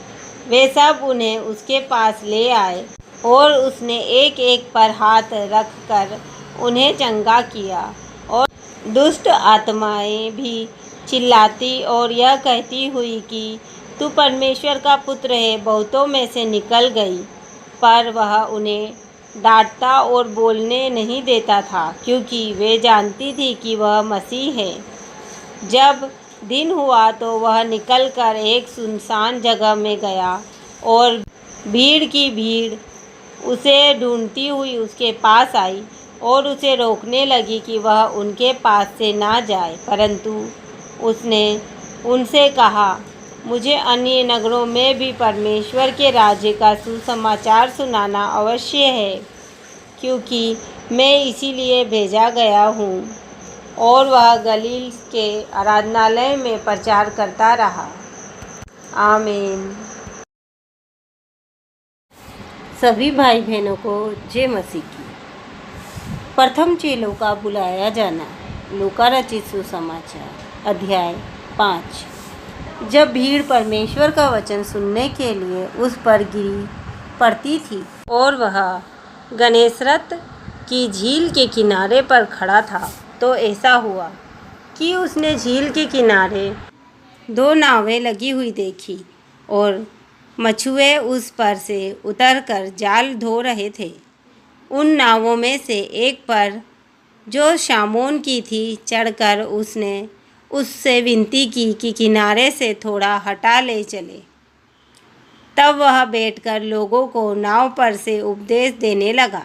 S1: वे सब उन्हें उसके पास ले आए और उसने एक एक पर हाथ रखकर उन्हें चंगा किया। और दुष्ट आत्माएं भी चिल्लाती और यह कहती हुई कि तू परमेश्वर का पुत्र है, बहुतों में से निकल गई। पर वह उन्हें डांटता और बोलने नहीं देता था, क्योंकि वे जानती थी कि वह मसीह है। जब दिन हुआ तो वह निकलकर एक सुनसान जगह में गया और भीड़ की भीड़ उसे ढूंढती हुई उसके पास आई और उसे रोकने लगी कि वह उनके पास से ना जाए। परंतु उसने उनसे कहा, मुझे अन्य नगरों में भी परमेश्वर के राज्य का सुसमाचार सुनाना अवश्य है, क्योंकि मैं इसीलिए भेजा गया हूँ। और वह गलील के आराधनालय में प्रचार करता रहा। आमीन।
S2: सभी भाई बहनों को जय मसीह की। प्रथम चेलों का बुलाया जाना। लूका रचित सुसमाचार अध्याय 5। जब भीड़ परमेश्वर का वचन सुनने के लिए उस पर गिरी पड़ती थी और वह गनेसरत की झील के किनारे पर खड़ा था, तो ऐसा हुआ कि उसने झील के किनारे 2 नावें लगी हुई देखी और मछुए उस पर से उतरकर जाल धो रहे थे। उन नावों में से एक पर, जो शामोन की थी, चढ़कर उसने उससे विनती की कि किनारे से थोड़ा हटा ले चले। तब वह बैठकर लोगों को नाव पर से उपदेश देने लगा।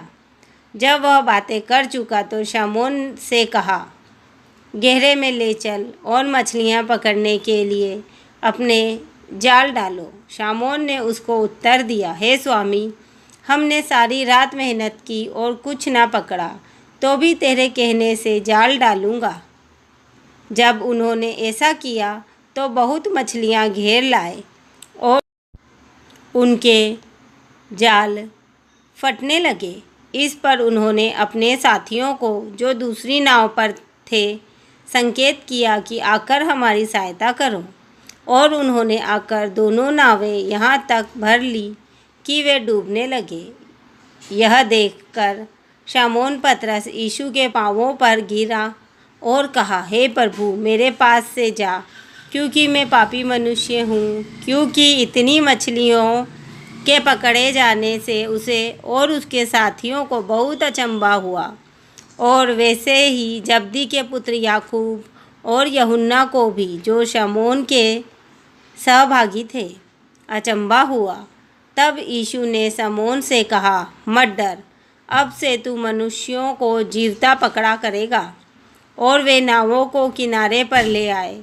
S2: जब वह बातें कर चुका तो शामोन से कहा, गहरे में ले चल और मछलियां पकड़ने के लिए अपने जाल डालो। शामोन ने उसको उत्तर दिया, हे स्वामी, हमने सारी रात मेहनत की और कुछ ना पकड़ा, तो भी तेरे कहने से जाल डालूंगा। जब उन्होंने ऐसा किया तो बहुत मछलियां घेर लाए और उनके जाल फटने लगे। इस पर उन्होंने अपने साथियों को, जो दूसरी नाव पर थे, संकेत किया कि आकर हमारी सहायता करो। और उन्होंने आकर दोनों नावें यहाँ तक भर ली कि वे डूबने लगे। यह देखकर शामोन पतरस यीशु के पांवों पर गिरा और कहा, हे प्रभु, मेरे पास से जा, क्योंकि मैं पापी मनुष्य हूँ। क्योंकि इतनी मछलियों के पकड़े जाने से उसे और उसके साथियों को बहुत अचंभा हुआ। और वैसे ही जब्दी के पुत्र याकूब और यूहन्ना को भी, जो शमौन के सहभागी थे, अचंभा हुआ। तब यीशु ने शमौन से कहा, मत डर, अब से तू मनुष्यों को जीवता पकड़ा करेगा। और वे नावों को किनारे पर ले आए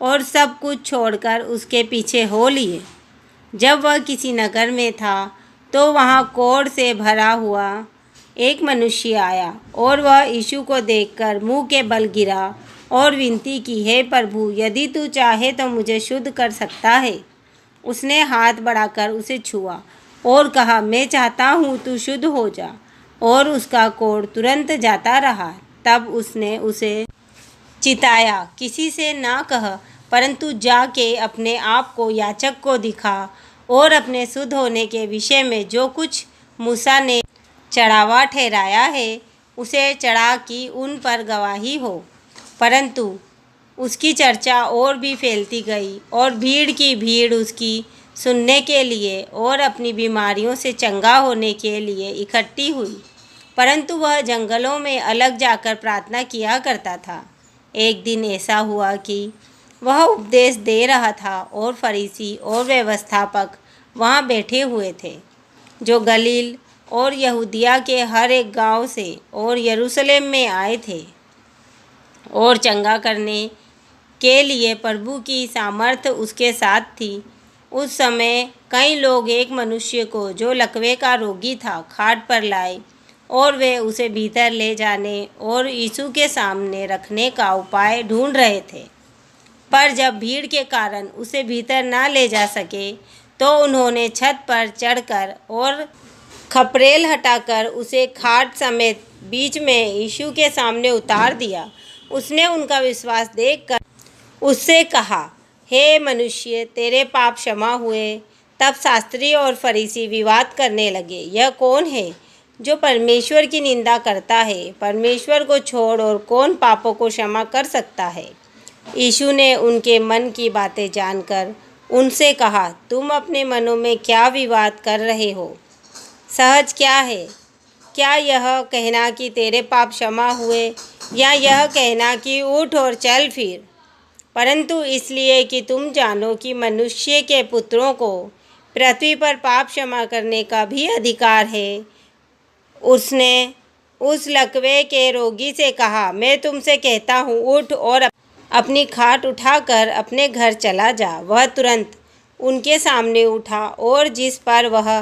S2: और सब कुछ छोड़कर उसके पीछे हो लिए। जब वह किसी नगर में था तो वहाँ कोढ़ से भरा हुआ एक मनुष्य आया और वह यीशु को देखकर मुंह के बल गिरा और विनती की, हे प्रभु, यदि तू चाहे तो मुझे शुद्ध कर सकता है। उसने हाथ बढ़ाकर उसे छुआ और कहा, मैं चाहता हूँ, तू शुद्ध हो जा। और उसका कोढ़ तुरंत जाता रहा। तब उसने उसे चिताया, किसी से ना कह, परंतु जाके अपने आप को याजक को दिखा और अपने शुद्ध होने के विषय में जो कुछ मूसा ने चढ़ावा ठहराया है उसे चढ़ा कि उन पर गवाही हो। परंतु उसकी चर्चा और भी फैलती गई और भीड़ की भीड़ उसकी सुनने के लिए और अपनी बीमारियों से चंगा होने के लिए इकट्ठी हुई। परंतु वह जंगलों में अलग जाकर प्रार्थना किया करता था। एक दिन ऐसा हुआ कि वह उपदेश दे रहा था और फरीसी और व्यवस्थापक वहाँ बैठे हुए थे, जो गलील और यहूदिया के हर एक गांव से और यरूशलेम में आए थे और चंगा करने के लिए प्रभु की सामर्थ उसके साथ थी। उस समय कई लोग एक मनुष्य को, जो लकवे का रोगी था, खाट पर लाए और वे उसे भीतर ले जाने और यीशु के सामने रखने का उपाय ढूंढ रहे थे। पर जब भीड़ के कारण उसे भीतर न ले जा सके तो उन्होंने छत पर चढ़कर और खपरेल हटाकर उसे खाट समेत बीच में यीशु के सामने उतार दिया। उसने उनका विश्वास देखकर उससे कहा, हे मनुष्य, तेरे पाप क्षमा हुए। तब शास्त्री और फरीसी विवाद करने लगे, यह कौन है जो परमेश्वर की निंदा करता है? परमेश्वर को छोड़ और कौन पापों को क्षमा कर सकता है? यीशु ने उनके मन की बातें जानकर उनसे कहा, तुम अपने मनों में क्या विवाद कर रहे हो? सहज क्या है? क्या यह कहना कि तेरे पाप क्षमा हुए, या यह कहना कि उठ और चल फिर? परंतु इसलिए कि तुम जानो कि मनुष्य के पुत्रों को पृथ्वी पर पाप क्षमा करने का भी अधिकार है। उसने उस लकवे के रोगी से कहा, मैं तुमसे कहता हूँ, उठ और अपनी खाट उठाकर अपने घर चला जा। वह तुरंत उनके सामने उठा और जिस पर वह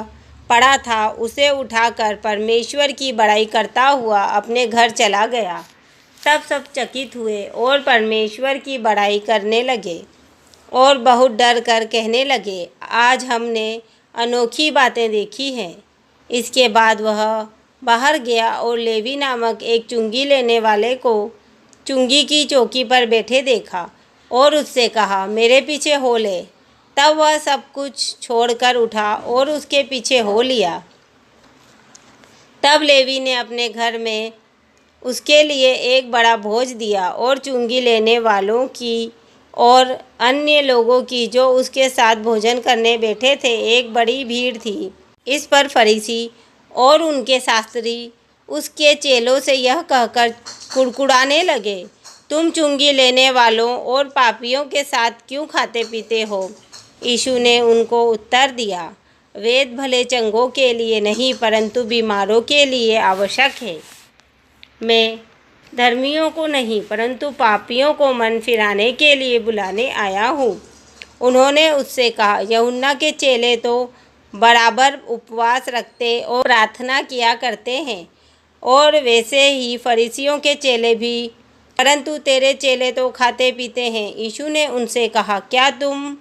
S2: पड़ा था उसे उठाकर परमेश्वर की बड़ाई करता हुआ अपने घर चला गया। तब सब चकित हुए और परमेश्वर की बड़ाई करने लगे और बहुत डर कर कहने लगे, आज हमने अनोखी बातें देखी हैं। इसके बाद वह बाहर गया और लेवी नामक एक चुंगी लेने वाले को चुंगी की चौकी पर बैठे देखा और उससे कहा, मेरे पीछे हो ले। तब वह सब कुछ छोड़कर उठा और उसके पीछे हो लिया। तब लेवी ने अपने घर में उसके लिए एक बड़ा भोज दिया और चुंगी लेने वालों की और अन्य लोगों की जो उसके साथ भोजन करने बैठे थे एक बड़ी भीड़ थी। इस पर फरीसी और उनके शास्त्री उसके चेलों से यह कहकर कुड़कुड़ाने लगे, तुम चुंगी लेने वालों और पापियों के साथ क्यों खाते पीते हो? यीशु ने उनको उत्तर दिया, वेद भले चंगों के लिए नहीं परंतु बीमारों के लिए आवश्यक है। मैं धर्मियों को नहीं परंतु पापियों को मन फिराने के लिए बुलाने आया हूँ। उन्होंने उससे कहा, यूहन्ना के चेले तो बराबर उपवास रखते और प्रार्थना किया करते हैं, और वैसे ही फरीसियों के चेले भी, परंतु तेरे चेले तो खाते पीते हैं। यीशु ने उनसे कहा, क्या तुम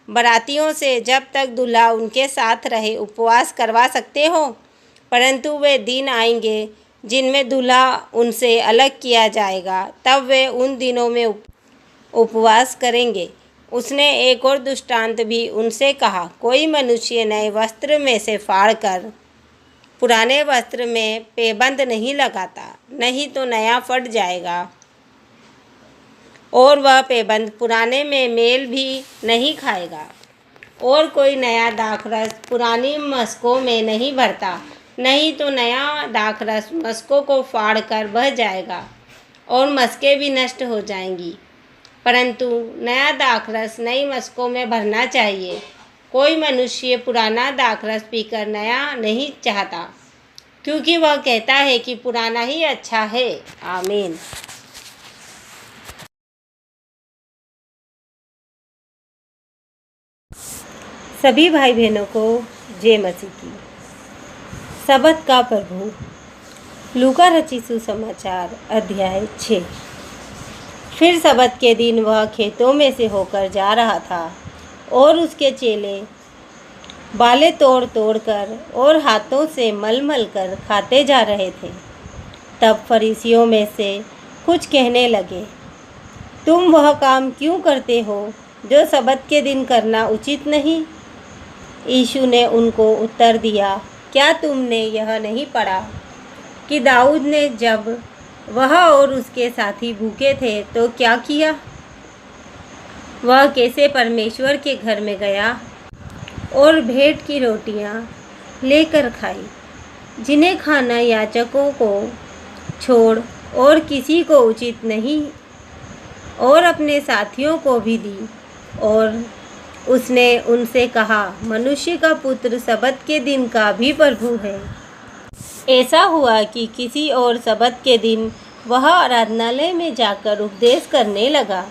S2: बरातियों से जब तक दूल्हा उनके साथ रहे उपवास करवा सकते हो? परंतु वे दिन आएंगे जिनमें दूल्हा उनसे अलग किया जाएगा, तब वे उन दिनों में उपवास करेंगे। उसने एक और दृष्टांत भी उनसे कहा, कोई मनुष्य नए वस्त्र में से फाड़कर पुराने वस्त्र में पैबंद नहीं लगाता, नहीं तो नया फट जाएगा और वह पैबंद पुराने में मेल भी नहीं खाएगा। और कोई नया दाखरस पुरानी मशकों में नहीं भरता, नहीं तो नया दाखरस मशकों को फाड़ कर बह जाएगा और मशकें भी नष्ट हो जाएंगी। परंतु नया दाखरस नई मशकों में भरना चाहिए। कोई मनुष्य पुराना दाखरस पीकर नया नहीं चाहता, क्योंकि वह कहता है कि पुराना ही अच्छा है। आमीन।
S1: सभी भाई बहनों को जय मसीह की। सबत का प्रभु। लूका रचित सुसमाचार अध्याय 6। फिर सबत के दिन वह खेतों में से होकर जा रहा था और उसके चेले बालें तोड़ तोड़ कर और हाथों से मल मल कर खाते जा रहे थे। तब फरीसियों में से कुछ कहने लगे, तुम वह काम क्यों करते हो जो सबत के दिन करना उचित नहीं? यीशु ने उनको उत्तर दिया, क्या तुमने यह नहीं पढ़ा कि दाऊद ने जब वह और उसके साथी भूखे थे तो क्या किया? वह कैसे परमेश्वर के घर में गया और भेंट की रोटियां लेकर खाई, जिन्हें खाना याजकों को छोड़ और किसी को उचित नहीं, और अपने साथियों को भी दी। और उसने उनसे कहा, मनुष्य का पुत्र सबत के दिन का भी प्रभु है। ऐसा हुआ कि किसी और सबत के दिन वह आराधनालय में जाकर उपदेश करने लगा,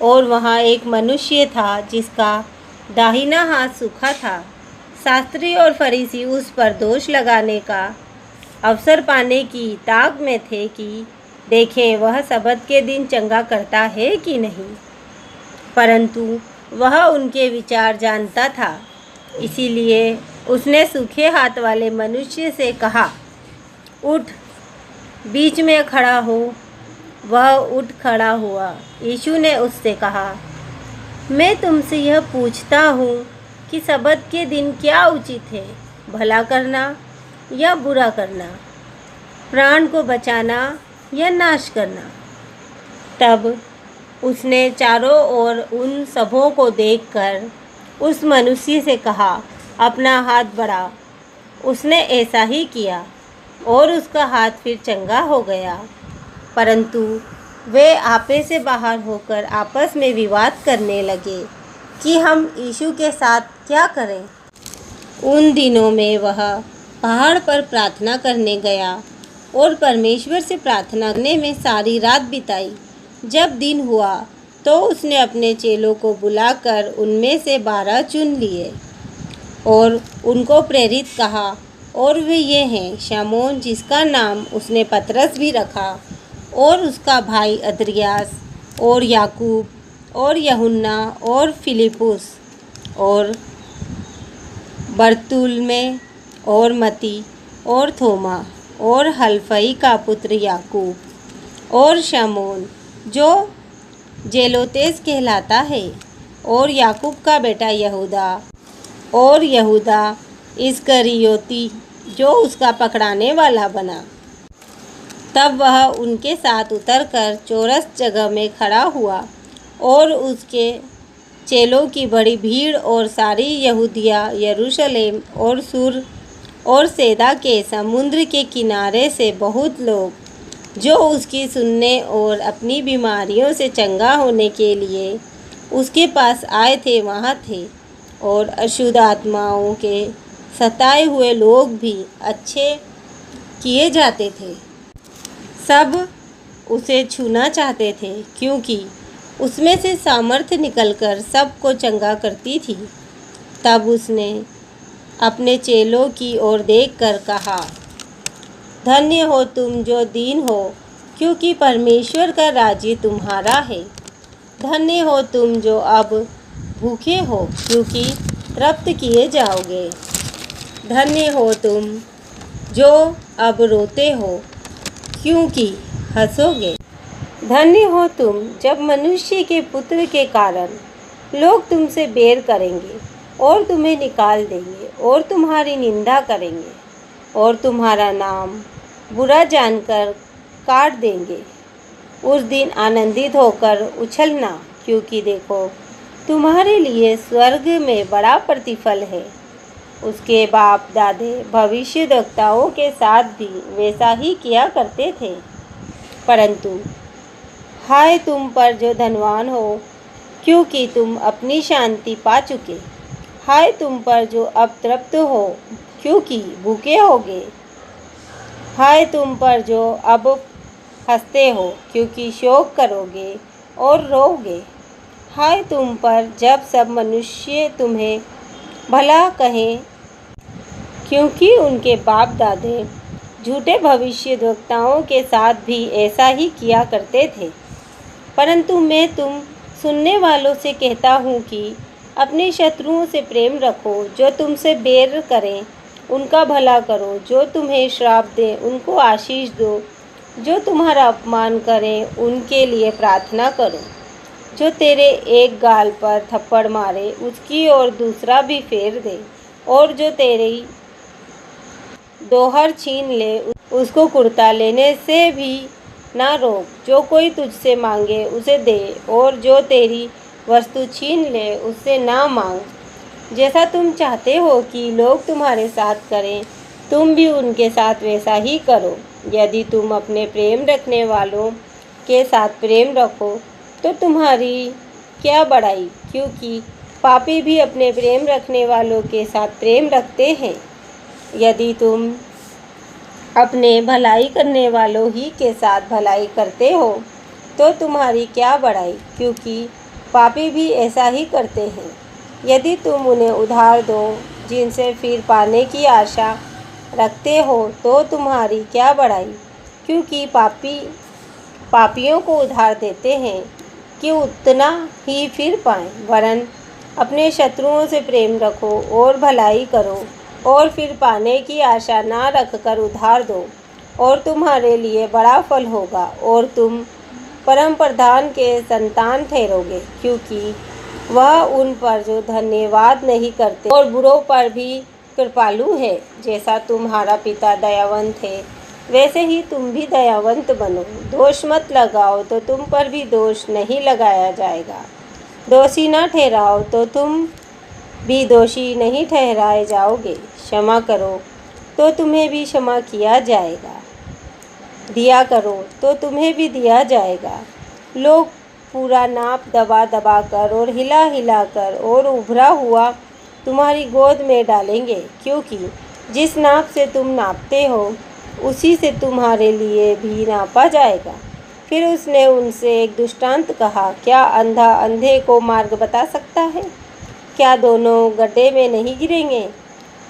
S1: और वहाँ एक मनुष्य था जिसका दाहिना हाथ सूखा था। शास्त्री और फरीसी उस पर दोष लगाने का अवसर पाने की ताक में थे कि देखें वह सबत के दिन चंगा करता है कि नहीं। परंतु वह उनके विचार जानता था, इसीलिए उसने सूखे हाथ वाले मनुष्य से कहा, उठ, बीच में खड़ा हो। वह उठ खड़ा हुआ। यीशु ने उससे कहा, मैं तुमसे यह पूछता हूँ कि सबत के दिन क्या उचित है, भला करना या बुरा करना, प्राण को बचाना या नाश करना। तब उसने चारों ओर उन सबों को देखकर उस मनुष्य से कहा, अपना हाथ बढ़ा। उसने ऐसा ही किया और उसका हाथ फिर चंगा हो गया। परंतु वे आपे से बाहर होकर आपस में विवाद करने लगे कि हम यीशु के साथ क्या करें। उन दिनों में वह पहाड़ पर प्रार्थना करने गया और परमेश्वर से प्रार्थना करने में सारी रात बिताई। जब दिन हुआ तो उसने अपने चेलों को बुलाकर उनमें से 12 चुन लिए और उनको प्रेरित कहा, और वे ये हैं, शमौन जिसका नाम उसने पतरस भी रखा, और उसका भाई अद्रियास, और याकूब, और यूहन्ना, और फिलिपुस, और बरतुल्मै, और मती, और थोमा, और हलफई का पुत्र याकूब, और शमौन जो जेलोतेस कहलाता है, और याकूब का बेटा यहूदा, और यहूदा इस्करियोती जो उसका पकड़ाने वाला बना। तब वह उनके साथ उतरकर चौरस जगह में खड़ा हुआ और उसके चेलों की बड़ी भीड़ और सारी यहूदिया, यरूशलेम और सूर और सैदा के समुद्र के किनारे से बहुत लोग जो उसकी सुनने और अपनी बीमारियों से चंगा होने के लिए उसके पास आए थे वहाँ थे। और अशुद्ध आत्माओं के सताए हुए लोग भी अच्छे किए जाते थे। सब उसे छूना चाहते थे क्योंकि उसमें से सामर्थ्य निकलकर सबको चंगा करती थी। तब उसने अपने चेलों की ओर देखकर कहा, धन्य हो तुम जो दीन हो, क्योंकि परमेश्वर का राज्य तुम्हारा है। धन्य हो तुम जो अब भूखे हो, क्योंकि तृप्त किए जाओगे। धन्य हो तुम जो अब रोते हो, क्योंकि हंसोगे। धन्य हो तुम जब मनुष्य के पुत्र के कारण लोग तुमसे बैर करेंगे और तुम्हें निकाल देंगे और तुम्हारी निंदा करेंगे और तुम्हारा नाम बुरा जानकर काट देंगे। उस दिन आनंदित होकर उछलना, क्योंकि देखो तुम्हारे लिए स्वर्ग में बड़ा प्रतिफल है। उसके बाप दादे भविष्यद्वक्ताओं के साथ भी वैसा ही किया करते थे। परंतु हाय तुम पर जो धनवान हो, क्योंकि तुम अपनी शांति पा चुके। हाय तुम पर जो अब तृप्त हो, क्योंकि भूखे होगे। हाय तुम पर जो अब हंसते हो, क्योंकि शोक करोगे और रोओगे। हाय तुम पर जब सब मनुष्य तुम्हें भला कहें, क्योंकि उनके बाप दादे झूठे भविष्यद्वक्ताओं के साथ भी ऐसा ही किया करते थे। परंतु मैं तुम सुनने वालों से कहता हूँ कि अपने शत्रुओं से प्रेम रखो, जो तुमसे बैर करें उनका भला करो, जो तुम्हें श्राप दें उनको आशीष दो, जो तुम्हारा अपमान करें उनके लिए प्रार्थना करो। जो तेरे एक गाल पर थप्पड़ मारे उसकी ओर दूसरा भी फेर दे, और जो तेरी दोहर छीन ले उसको कुर्ता लेने से भी ना रोक। जो कोई तुझसे मांगे उसे दे, और जो तेरी वस्तु छीन ले उससे ना मांग। जैसा तुम चाहते हो कि लोग तुम्हारे साथ करें, तुम भी उनके साथ वैसा ही करो। यदि तुम अपने प्रेम रखने वालों के साथ प्रेम रखो तो तुम्हारी क्या बड़ाई, क्योंकि पापी भी अपने प्रेम रखने वालों के साथ प्रेम रखते हैं। यदि तुम अपने भलाई करने वालों ही के साथ भलाई करते हो तो तुम्हारी क्या बड़ाई, क्योंकि पापी भी ऐसा ही करते हैं। यदि तुम उन्हें उधार दो जिनसे फिर पाने की आशा रखते हो तो तुम्हारी क्या बड़ाई, क्योंकि पापियों को उधार देते हैं
S2: कि उतना ही फिर पाएं, वरन अपने शत्रुओं से प्रेम रखो और भलाई करो और फिर पाने की आशा ना रखकर उधार दो, और तुम्हारे लिए बड़ा फल होगा और तुम परम प्रधान के संतान ठहरोगे, क्योंकि वह उन पर जो धन्यवाद नहीं करते और बुरों पर भी कृपालु है। जैसा तुम्हारा पिता दयावंत है, वैसे ही तुम भी दयावंत बनो। दोष मत लगाओ तो तुम पर भी दोष नहीं लगाया जाएगा। दोषी न ठहराओ तो तुम भी दोषी नहीं ठहराए जाओगे। क्षमा करो तो तुम्हें भी क्षमा किया जाएगा। दिया करो तो तुम्हें भी दिया जाएगा। लोग पूरा नाप दबा दबा कर और हिला हिला कर और उभरा हुआ तुम्हारी गोद में डालेंगे, क्योंकि जिस नाप से तुम नापते हो उसी से तुम्हारे लिए भी नापा जाएगा। फिर उसने उनसे एक दृष्टांत कहा, क्या अंधा अंधे को मार्ग बता सकता है? क्या दोनों गड्ढे में नहीं गिरेंगे?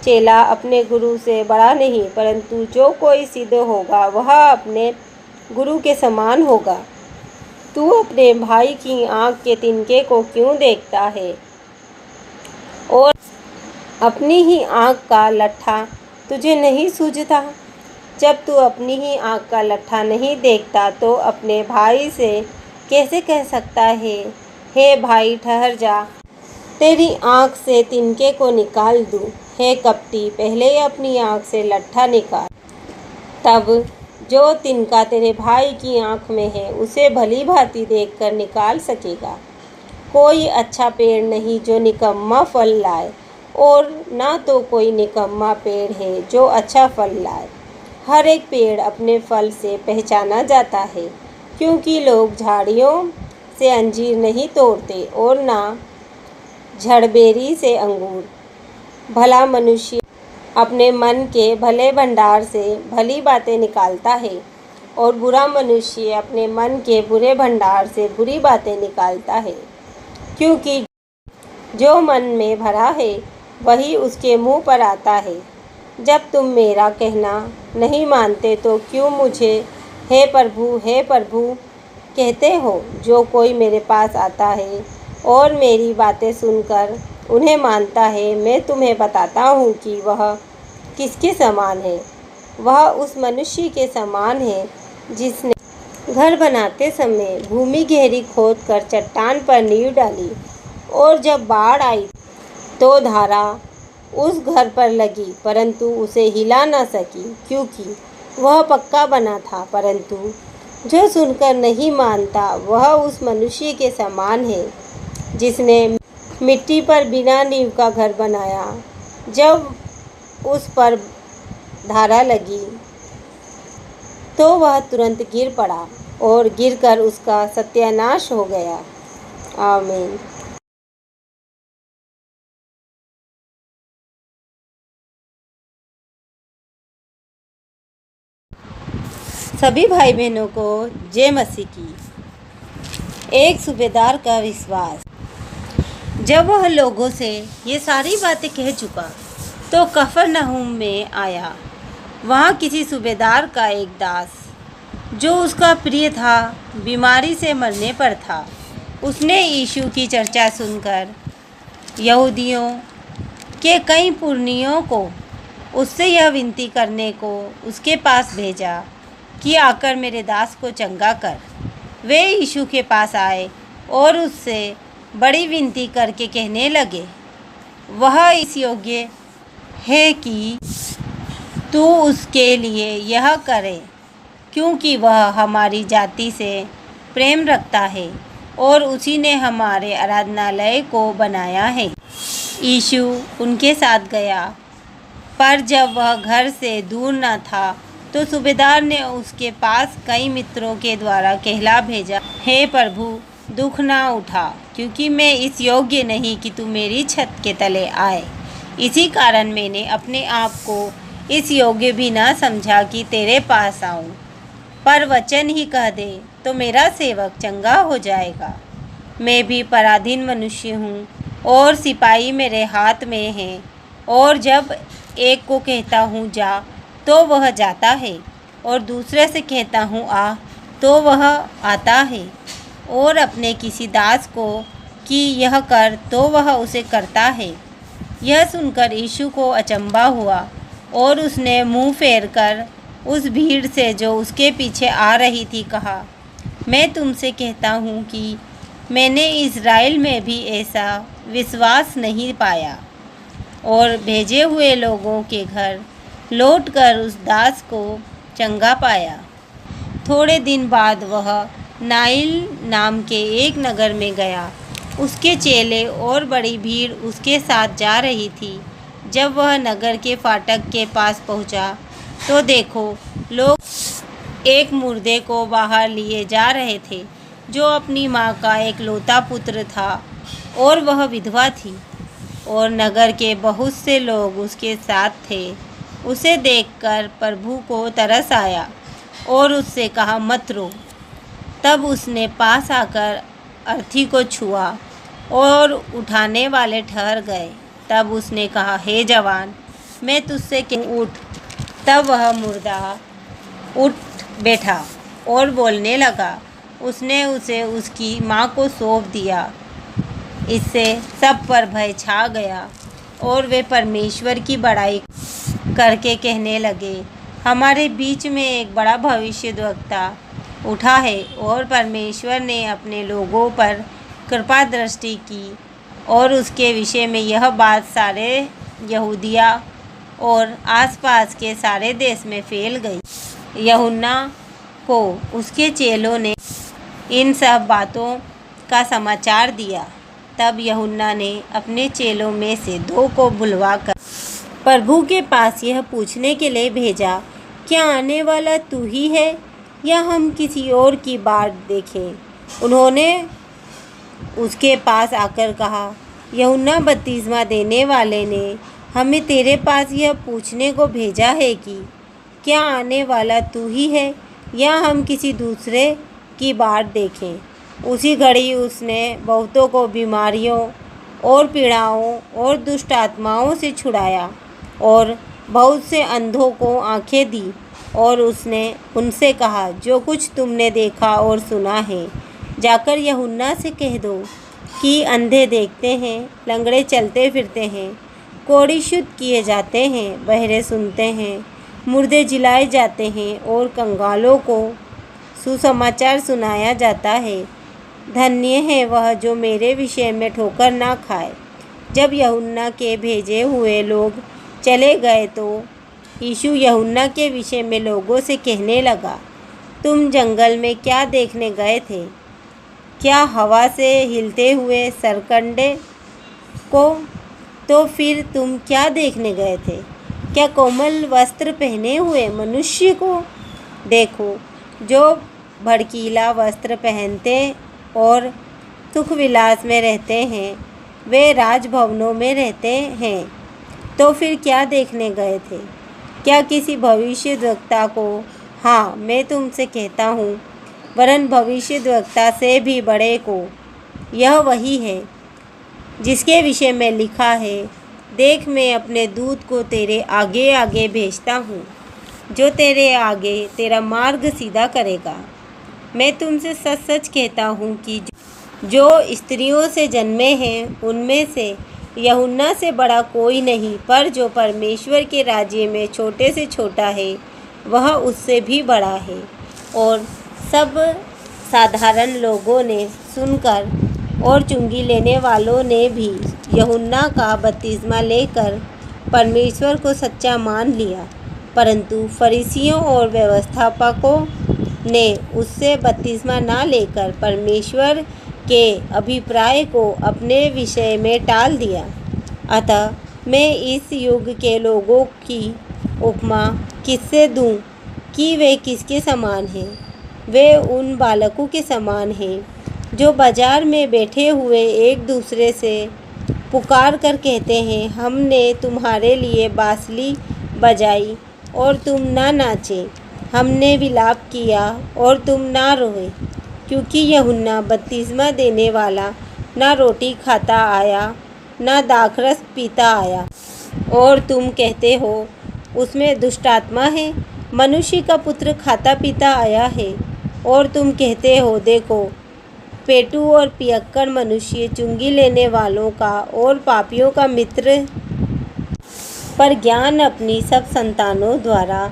S2: चेला अपने गुरु से बड़ा नहीं, परंतु जो कोई सिद्ध होगा वह अपने गुरु के समान होगा। तू अपने भाई की आँख के तिनके को क्यों देखता है और अपनी ही आँख का लट्ठा तुझे नहीं सूझता? जब तू अपनी ही आँख का लट्ठा नहीं देखता तो अपने भाई से कैसे कह सकता है, हे भाई ठहर जा, तेरी आँख से तिनके को निकाल दूँ? हे कपटी, पहले अपनी आँख से लट्ठा निकाल, तब जो तिनका तेरे भाई की आँख में है उसे भली भांति देखकर निकाल सकेगा। कोई अच्छा पेड़ नहीं जो निकम्मा फल लाए, और ना तो कोई निकम्मा पेड़ है जो अच्छा फल लाए। हर एक पेड़ अपने फल से पहचाना जाता है, क्योंकि लोग झाड़ियों से अंजीर नहीं तोड़ते और ना झड़बेरी से अंगूर। भला मनुष्य अपने मन के भले भंडार से भली बातें निकालता है, और बुरा मनुष्य अपने मन के बुरे भंडार से बुरी बातें निकालता है, क्योंकि जो मन में भरा है वही उसके मुंह पर आता है। जब तुम मेरा कहना नहीं मानते तो क्यों मुझे हे प्रभु कहते हो? जो कोई मेरे पास आता है और मेरी बातें सुनकर उन्हें मानता है, मैं तुम्हें बताता हूँ कि वह किसके समान है। वह उस मनुष्य के समान है जिसने घर बनाते समय भूमि गहरी खोदकर चट्टान पर नींव डाली, और जब बाढ़ आई तो धारा उस घर पर लगी, परंतु उसे हिला न सकी, क्योंकि वह पक्का बना था। परंतु जो सुनकर नहीं मानता वह उस मनुष्य के समान है जिसने मिट्टी पर बिना नींव का घर बनाया। जब उस पर धारा लगी तो वह तुरंत गिर पड़ा, और गिरकर उसका सत्यानाश हो गया। आमीन। सभी भाई बहनों को जय मसीह की। एक सूबेदार का विश्वास। जब वह लोगों से ये सारी बातें कह चुका तो कफरनहूम में आया। वहाँ किसी सूबेदार का एक दास, जो उसका प्रिय था, बीमारी से मरने पर था। उसने यीशु की चर्चा सुनकर यहूदियों के कई पुरनियों को उससे यह विनती करने को उसके पास भेजा कि आकर मेरे दास को चंगा कर। वे यीशु के पास आए और उससे बड़ी विनती करके कहने लगे, वह इस योग्य है कि तू उसके लिए यह करे, क्योंकि वह हमारी जाति से प्रेम रखता है और उसी ने हमारे आराधनालय को बनाया है। यीशु उनके साथ गया, पर जब वह घर से दूर न था तो सूबेदार ने उसके पास कई मित्रों के द्वारा कहला भेजा, हे प्रभु, दुख ना उठा, क्योंकि मैं इस योग्य नहीं कि तू मेरी छत के तले आए। इसी कारण मैंने अपने आप को इस योग्य भी ना समझा कि तेरे पास आऊं। पर वचन ही कह दे तो मेरा सेवक चंगा हो जाएगा। मैं भी पराधीन मनुष्य हूँ और सिपाही मेरे हाथ में हैं, और जब एक को कहता हूँ जा तो वह जाता है, और दूसरे से कहता हूँ आ तो वह आता है,
S1: और अपने किसी दास को कि यह कर, तो वह उसे करता है। यह सुनकर यीशु को अचंभा हुआ और उसने मुंह फेरकर उस भीड़ से जो उसके पीछे आ रही थी कहा, मैं तुमसे कहता हूँ कि मैंने इज़राइल में भी ऐसा विश्वास नहीं पाया। और भेजे हुए लोगों के घर लौटकर उस दास को चंगा पाया। थोड़े दिन बाद वह नाइन नाम के एक नगर में गया। उसके चेले और बड़ी भीड़ उसके साथ जा रही थी। जब वह नगर के फाटक के पास पहुंचा, तो देखो, लोग एक मुर्दे को बाहर लिए जा रहे थे, जो अपनी माँ का एकलौता पुत्र था और वह विधवा थी। और नगर के बहुत से लोग उसके साथ थे। उसे देखकर प्रभु को तरस आया और उससे कहा, मत रो। तब उसने पास आकर अर्थी को छुआ और उठाने वाले ठहर गए। तब उसने कहा, हे जवान, मैं तुझसे उठ। तब वह मुर्दा उठ बैठा और बोलने लगा। उसने उसे उसकी माँ को सौंप दिया। इससे सब पर भय छा गया और वे परमेश्वर की बड़ाई करके कहने लगे, हमारे बीच में एक बड़ा भविष्यद्वक्ता उठा है और परमेश्वर ने अपने लोगों पर कृपा दृष्टि की। और उसके विषय में यह बात सारे यहूदिया और आसपास के सारे देश में फैल गई। यूहन्ना को उसके चेलों ने इन सब बातों का समाचार दिया। तब यूहन्ना ने अपने चेलों में से 2 को बुलवाकर प्रभु के पास यह पूछने के लिए भेजा, क्या आने वाला तू ही है या हम किसी और की बाट देखें? उन्होंने उसके पास आकर कहा, यूहन्ना बपतिस्मा देने वाले ने हमें तेरे पास यह पूछने को भेजा है कि क्या आने वाला तू ही है या हम किसी दूसरे की बाट देखें। उसी घड़ी उसने बहुतों को बीमारियों और पीड़ाओं और दुष्ट आत्माओं से छुड़ाया और बहुत से अंधों को आंखें दी। और उसने उनसे कहा, जो कुछ तुमने देखा और सुना है, जाकर यूहन्ना से कह दो कि अंधे देखते हैं, लंगड़े चलते फिरते हैं, कोढ़ी शुद्ध किए जाते हैं, बहरे सुनते हैं, मुर्दे जिलाए जाते हैं और कंगालों को सुसमाचार सुनाया जाता है। धन्य है वह जो मेरे विषय में ठोकर ना खाए। जब यूहन्ना के भेजे हुए लोग चले गए, तो यीशु यूहन्ना के विषय में लोगों से कहने लगा, तुम जंगल में क्या देखने गए थे? क्या हवा से हिलते हुए सरकंडे को? तो फिर तुम क्या देखने गए थे? क्या कोमल वस्त्र पहने हुए मनुष्य को? देखो, जो भड़कीला वस्त्र पहनते और सुख विलास में रहते हैं, वे राजभवनों में रहते हैं। तो फिर क्या देखने गए थे? क्या किसी भविष्यद्वक्ता को? हाँ, मैं तुमसे कहता हूँ, वरन भविष्यद्वक्ता से भी बड़े को। यह वही है जिसके विषय में लिखा है, देख, मैं अपने दूत को तेरे आगे आगे भेजता हूँ, जो तेरे आगे तेरा मार्ग सीधा करेगा। मैं तुमसे सच सच कहता हूँ कि जो स्त्रियों से जन्मे हैं, उनमें से यूहन्ना से बड़ा कोई नहीं, पर जो परमेश्वर के राज्य में छोटे से छोटा है, वह उससे भी बड़ा है। और सब साधारण लोगों ने सुनकर और चुंगी लेने वालों ने भी यूहन्ना का बपतिस्मा लेकर परमेश्वर को सच्चा मान लिया। परंतु फरीसियों और व्यवस्थापकों ने उससे बपतिस्मा ना लेकर परमेश्वर के अभिप्राय को अपने विषय में टाल दिया। अतः मैं इस युग के लोगों की उपमा किससे दूं कि वे किसके समान हैं? वे उन बालकों के समान हैं जो बाजार में बैठे हुए एक दूसरे से पुकार कर कहते हैं, हमने तुम्हारे लिए बांसुरी बजाई और तुम ना नाचे, हमने विलाप किया और तुम ना रोए। क्योंकि यूहन्ना बपतिस्मा देने वाला ना रोटी खाता आया, ना दाखरस पीता आया, और तुम कहते हो उसमें दुष्ट आत्मा है। मनुष्य का पुत्र खाता पीता आया है, और तुम कहते हो, देखो,
S2: पेटू और पियक्कड़ मनुष्य, चुंगी लेने वालों का और पापियों का मित्र, पर ज्ञान अपनी सब संतानों द्वारा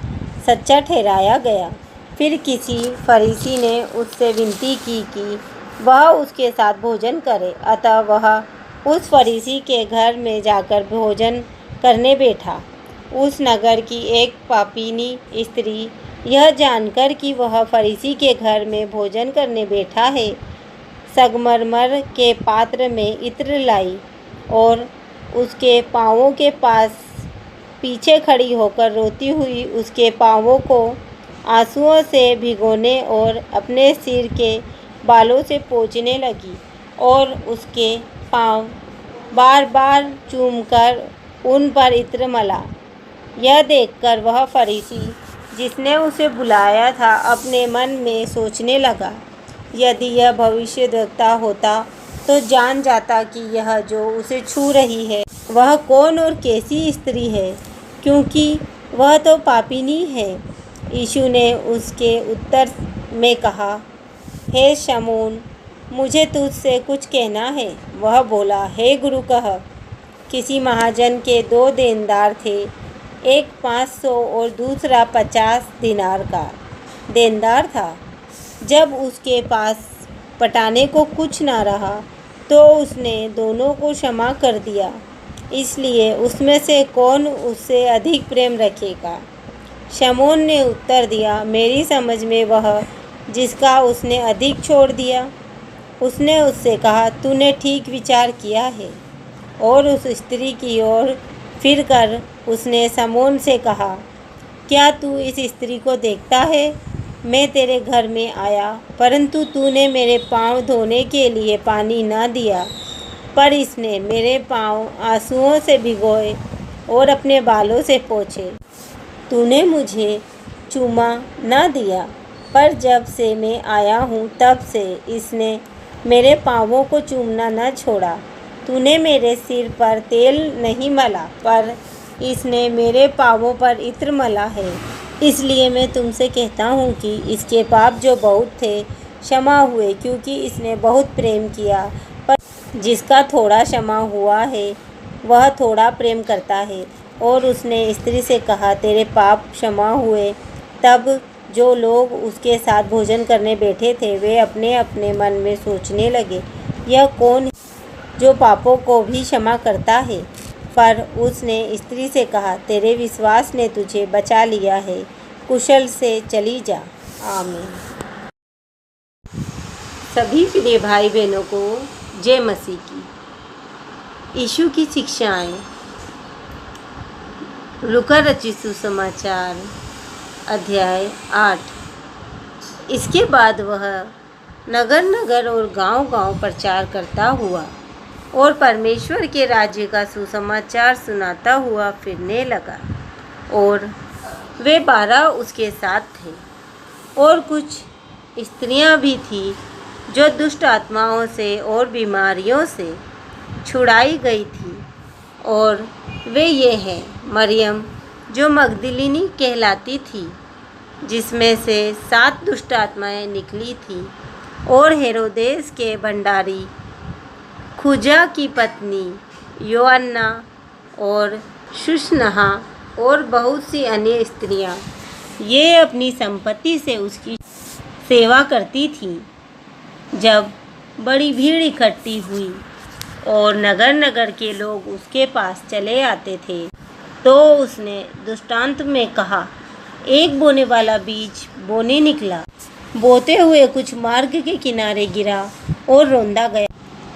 S2: सच्चा ठहराया गया। फिर किसी फरीसी ने उससे विनती की कि वह उसके साथ भोजन करे। अतः वह उस फरीसी के घर में जाकर भोजन करने बैठा। उस नगर की एक पापीनी स्त्री यह जानकर कि वह फरीसी के घर में भोजन करने बैठा है, संगमरमर के पात्र में इत्र लाई और उसके पाँवों के पास पीछे खड़ी होकर रोती हुई उसके पाँवों को आंसुओं से भिगोने और अपने सिर के बालों से पोंछने लगी और उसके पाँव बार बार चूमकर उन पर इत्र मला। यह देखकर वह फरीसी जिसने उसे बुलाया था अपने मन में सोचने लगा, यदि यह भविष्यद्वक्ता होता तो जान जाता कि यह जो उसे छू रही है वह कौन और कैसी स्त्री है, क्योंकि वह तो पापिनी है। यीशु ने उसके उत्तर में कहा, हे शमौन, मुझे तुझसे कुछ कहना है। वह बोला, हे गुरु कह। किसी महाजन के 2 देनदार थे, एक 500 और दूसरा 50 दिनार का देनदार था। जब उसके पास पटाने को कुछ ना रहा तो उसने दोनों को क्षमा कर दिया। इसलिए उसमें से कौन उससे अधिक प्रेम रखेगा? शमौन ने उत्तर दिया, मेरी समझ में वह जिसका उसने अधिक छोड़ दिया। उसने उससे कहा, तूने ठीक विचार किया है। और उस स्त्री की ओर फिरकर उसने शमौन से कहा, क्या तू इस स्त्री को देखता है? मैं तेरे घर में आया, परंतु तूने मेरे पाँव धोने के लिए पानी न दिया, पर इसने मेरे पाँव आंसुओं से भिगोए और अपने बालों से पोंछे। तूने मुझे चूमा न दिया, पर जब से मैं आया हूँ तब से इसने मेरे पाँवों को चूमना न छोड़ा। तूने मेरे सिर पर तेल नहीं मला, पर इसने मेरे पाँवों पर इत्र मला है। इसलिए मैं तुमसे कहता हूँ कि इसके पाप जो बहुत थे क्षमा हुए, क्योंकि इसने बहुत प्रेम किया। पर जिसका थोड़ा क्षमा हुआ है वह थोड़ा प्रेम करता है। और उसने स्त्री से कहा, तेरे पाप क्षमा हुए। तब जो लोग उसके साथ भोजन करने बैठे थे वे अपने अपने मन में सोचने लगे, यह कौन है जो पापों को भी क्षमा करता है? पर उसने स्त्री से कहा, तेरे विश्वास ने तुझे बचा लिया है, कुशल से चली जा। आमीन। सभी प्रिय भाई बहनों को जय मसीह की। यीशु की शिक्षाएं। लूका रचित सुसमाचार अध्याय 8। इसके बाद वह नगर नगर और गांव गांव प्रचार करता हुआ और परमेश्वर के राज्य का सुसमाचार सुनाता हुआ फिरने लगा। और वे 12 उसके साथ थे। और कुछ स्त्रियां भी थीं जो दुष्ट आत्माओं से और बीमारियों से छुड़ाई गई थी। और वे ये हैं, मरियम जो मगदलिनी कहलाती थी, जिसमें से 7 दुष्ट आत्माएं निकली थीं, और हेरोदेस के भंडारी खुजा की पत्नी योअन्ना और शुशन्ना और बहुत सी अन्य स्त्रियां, ये अपनी संपत्ति से उसकी सेवा करती थीं। जब बड़ी भीड़ इकट्ठी हुई और नगर नगर के लोग उसके पास चले आते थे, तो उसने दृष्टांत में कहा, एक बोने वाला बीज बोने निकला। बोते हुए कुछ मार्ग के किनारे गिरा और रौंदा गया,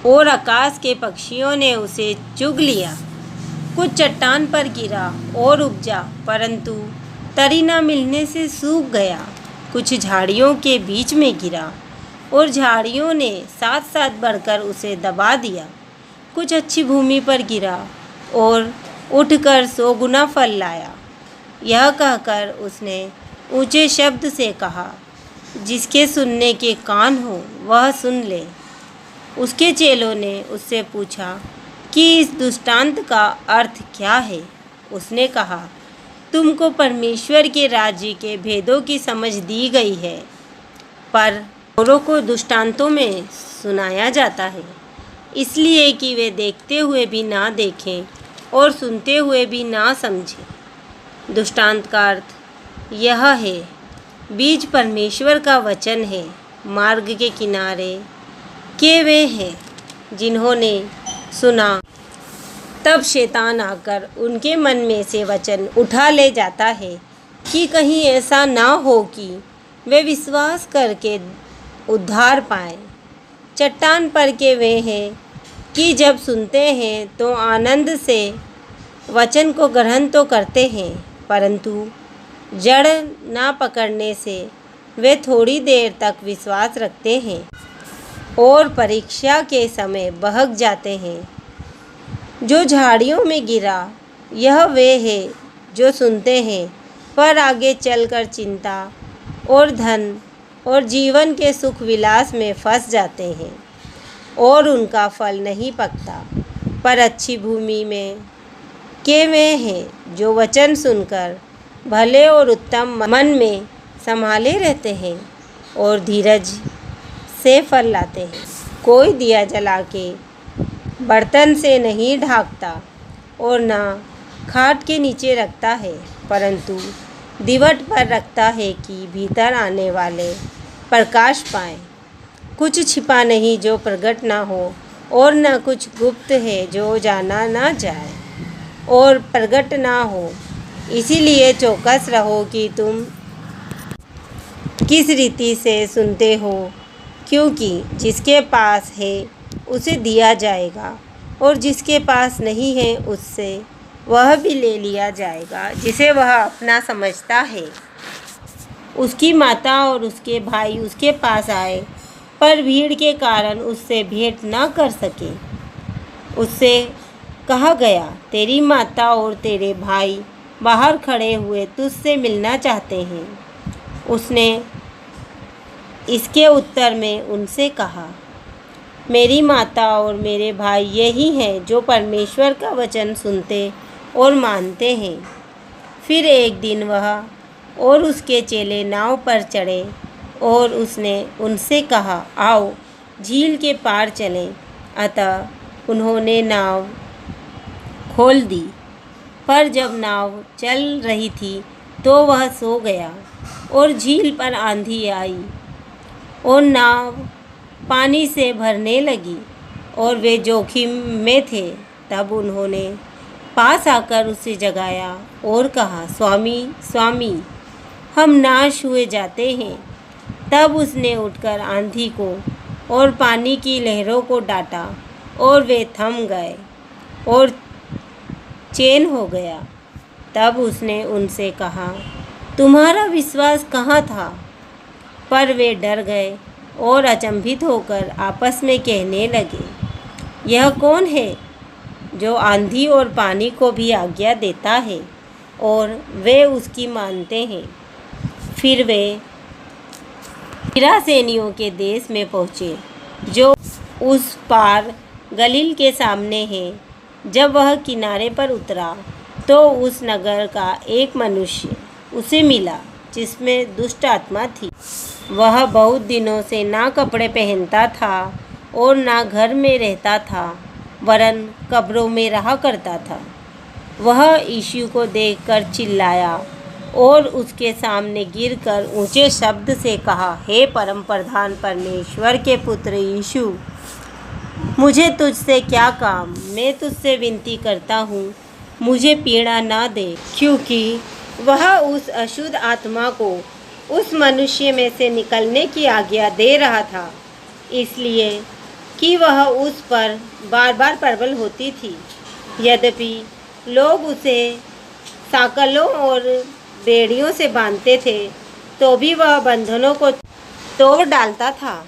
S2: और आकाश के पक्षियों ने उसे चुग लिया। कुछ चट्टान पर गिरा और उपजा, परंतु तरी न मिलने से सूख गया। कुछ झाड़ियों के बीच में गिरा, और झाड़ियों ने साथ साथ बढ़कर उसे दबा दिया। कुछ अच्छी भूमि पर गिरा और उठकर 100 गुना फल लाया। यह कहकर उसने ऊंचे शब्द से कहा, जिसके सुनने के कान हो वह सुन ले। उसके चेलों ने उससे पूछा कि इस दृष्टांत का अर्थ क्या है? उसने कहा, तुमको परमेश्वर के राज्य के भेदों की समझ दी गई है, पर
S1: औरों को दृष्टांतों में सुनाया जाता है, इसलिए कि वे देखते हुए भी ना देखें और सुनते हुए भी ना समझें। दृष्टांत का अर्थ यह है, बीज परमेश्वर का वचन है। मार्ग के किनारे के वे हैं जिन्होंने सुना, तब शैतान आकर उनके मन में से वचन उठा ले जाता है कि कहीं ऐसा ना हो कि वे विश्वास करके उद्धार पाएं। चट्टान पर के वे हैं कि जब सुनते हैं तो आनंद से वचन को ग्रहण तो करते हैं, परंतु जड़ ना पकड़ने से वे थोड़ी देर तक विश्वास रखते हैं और परीक्षा के समय बहक जाते हैं। जो झाड़ियों में गिरा, यह वे है जो सुनते हैं, पर आगे चलकर चिंता और धन और जीवन के सुख विलास में फंस जाते हैं और उनका फल नहीं पकता। पर अच्छी भूमि में के वे हैं जो वचन सुनकर भले और उत्तम मन में संभाले रहते हैं और धीरज से फल लाते हैं। कोई दिया जला के बर्तन से नहीं ढांकता और ना खाट के नीचे रखता है, परंतु दीवट पर रखता है कि भीतर आने वाले प्रकाश पाएं। कुछ छिपा नहीं जो प्रकट ना हो, और न कुछ गुप्त है जो जाना ना जाए और प्रकट ना हो। इसीलिए चौकस रहो कि तुम किस रीति से सुनते हो, क्योंकि जिसके पास है उसे दिया जाएगा और जिसके पास नहीं है उससे वह भी ले लिया जाएगा जिसे वह अपना समझता है। उसकी माता और उसके भाई उसके पास आए, पर भीड़ के कारण उससे भेंट न कर सके। उससे कहा गया, तेरी माता और तेरे भाई बाहर खड़े हुए तुझसे मिलना चाहते हैं। उसने इसके उत्तर में उनसे कहा, मेरी माता और मेरे भाई यही हैं जो परमेश्वर का वचन सुनते और मानते हैं। फिर एक दिन वह और उसके चेले नाव पर चढ़े और उसने उनसे कहा, आओ झील के पार चलें। अतः उन्होंने नाव खोल दी, पर जब नाव चल रही थी तो वह सो गया और झील पर आंधी आई और नाव पानी से भरने लगी और वे जोखिम में थे। तब उन्होंने पास आकर उसे जगाया और कहा, स्वामी स्वामी, हम नाश हुए जाते हैं। तब उसने उठकर आंधी को और पानी की लहरों को डांटा और वे थम गए और चैन हो गया। तब उसने उनसे कहा, तुम्हारा विश्वास कहाँ था? पर वे डर गए और अचंभित होकर आपस में कहने लगे, यह कौन है जो आंधी और पानी को भी आज्ञा देता है और वे उसकी मानते हैं। फिर वे गिरासेनियों के देश में पहुँचे, जो उस पार गलील के सामने है। जब वह किनारे पर उतरा तो उस नगर का एक मनुष्य उसे मिला जिसमें दुष्ट आत्मा थी। वह बहुत दिनों से ना कपड़े पहनता था और ना घर में रहता था, वरन कब्रों में रहा करता था। वह यीशु को देखकर चिल्लाया और उसके सामने गिरकर ऊंचे शब्द से कहा, हे परम प्रधान परमेश्वर के पुत्र यीशु, मुझे तुझसे क्या काम? मैं तुझसे विनती करता हूँ, मुझे पीड़ा ना दे। क्योंकि वह उस अशुद्ध आत्मा को उस मनुष्य में से निकलने की आज्ञा दे रहा था, इसलिए कि वह उस पर बार बार प्रबल होती थी। यद्यपि लोग उसे साकलों और बेड़ियों से बांधते थे, तो भी वह बंधनों को तोड़ डालता था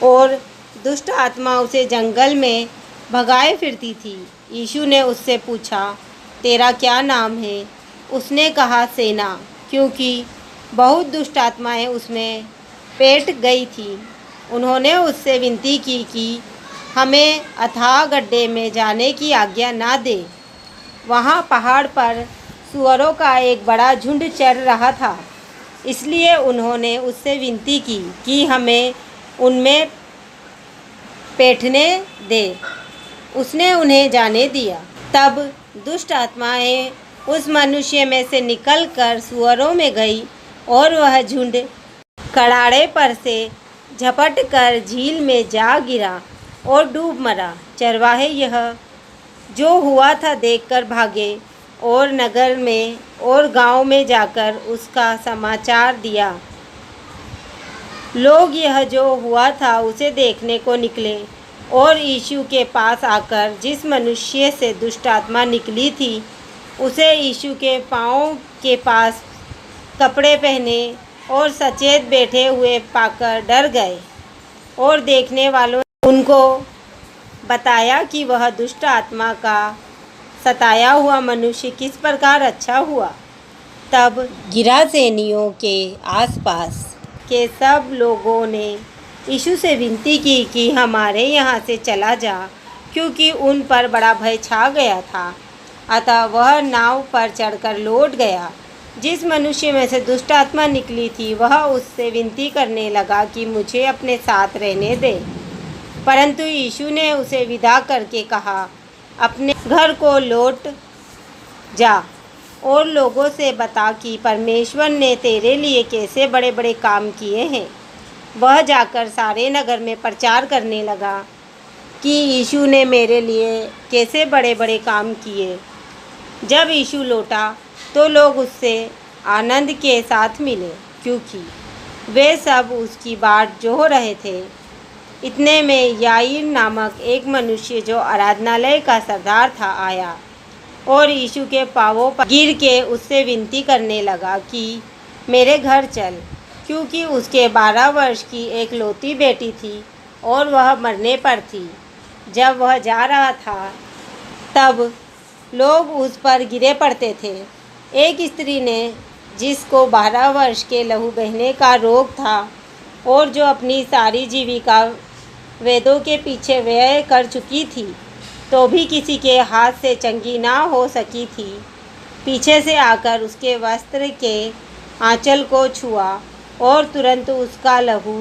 S1: और दुष्ट आत्मा उसे जंगल में भगाए फिरती थी। यीशु ने उससे पूछा, तेरा क्या नाम है? उसने कहा, सेना, क्योंकि बहुत दुष्ट आत्माएं उसमें पेट गई थी। उन्होंने उससे विनती की कि हमें अथाह गड्ढे में जाने की आज्ञा ना दे। वहाँ पहाड़ पर सुअरों का एक बड़ा झुंड चर रहा था।
S2: इसलिए उन्होंने उससे विनती की कि हमें उनमें बैठने दे। उसने उन्हें जाने दिया। तब दुष्ट आत्माएं उस मनुष्य में से निकलकर सूअरों में गई और वह झुंड कड़ाड़े पर से झपट कर झील में जा गिरा और डूब मरा। चरवाहे यह जो हुआ था देखकर भागे और नगर में और गांव में जाकर उसका समाचार दिया। लोग यह जो हुआ था उसे देखने को निकले और यीशु के पास आकर जिस मनुष्य से दुष्ट आत्मा निकली थी उसे यीशु के पाँव के पास कपड़े पहने और सचेत बैठे हुए पाकर डर गए। और देखने वालों ने उनको बताया कि वह दुष्ट आत्मा का सताया हुआ मनुष्य किस प्रकार अच्छा हुआ। तब गिरासेनियों के आसपास के सब लोगों ने यीशु से विनती की कि हमारे यहाँ से चला जा, क्योंकि उन पर बड़ा भय छा गया था। अतः वह नाव पर चढ़कर लौट गया। जिस मनुष्य में से दुष्ट आत्मा निकली थी वह उससे विनती करने लगा कि मुझे अपने साथ रहने दे, परंतु यीशु ने उसे विदा करके कहा, अपने घर को लौट जा और लोगों से बता कि परमेश्वर ने तेरे लिए कैसे बड़े बड़े काम किए हैं। वह जाकर सारे नगर में प्रचार करने लगा कि यीशु ने मेरे लिए कैसे बड़े बड़े काम किए। जब यीशु लौटा तो लोग उससे आनंद के साथ मिले, क्योंकि वे सब उसकी बाट जोह रहे थे। इतने में याईर नामक एक मनुष्य जो आराधनालय का सरदार था आया और यीशु के पांवों पर गिर के उससे विनती करने लगा कि मेरे घर चल, क्योंकि उसके 12 वर्ष की एक लौती बेटी थी और वह मरने पर थी। जब वह जा रहा था तब लोग उस पर गिरे पड़ते थे। एक स्त्री ने जिसको 12 वर्ष के लहू बहने का रोग था और जो अपनी सारी जीविका वेदों के पीछे व्यय कर चुकी थी तो भी किसी के हाथ से चंगी ना हो सकी थी, पीछे से आकर उसके वस्त्र के आंचल को छुआ और तुरंत उसका लहू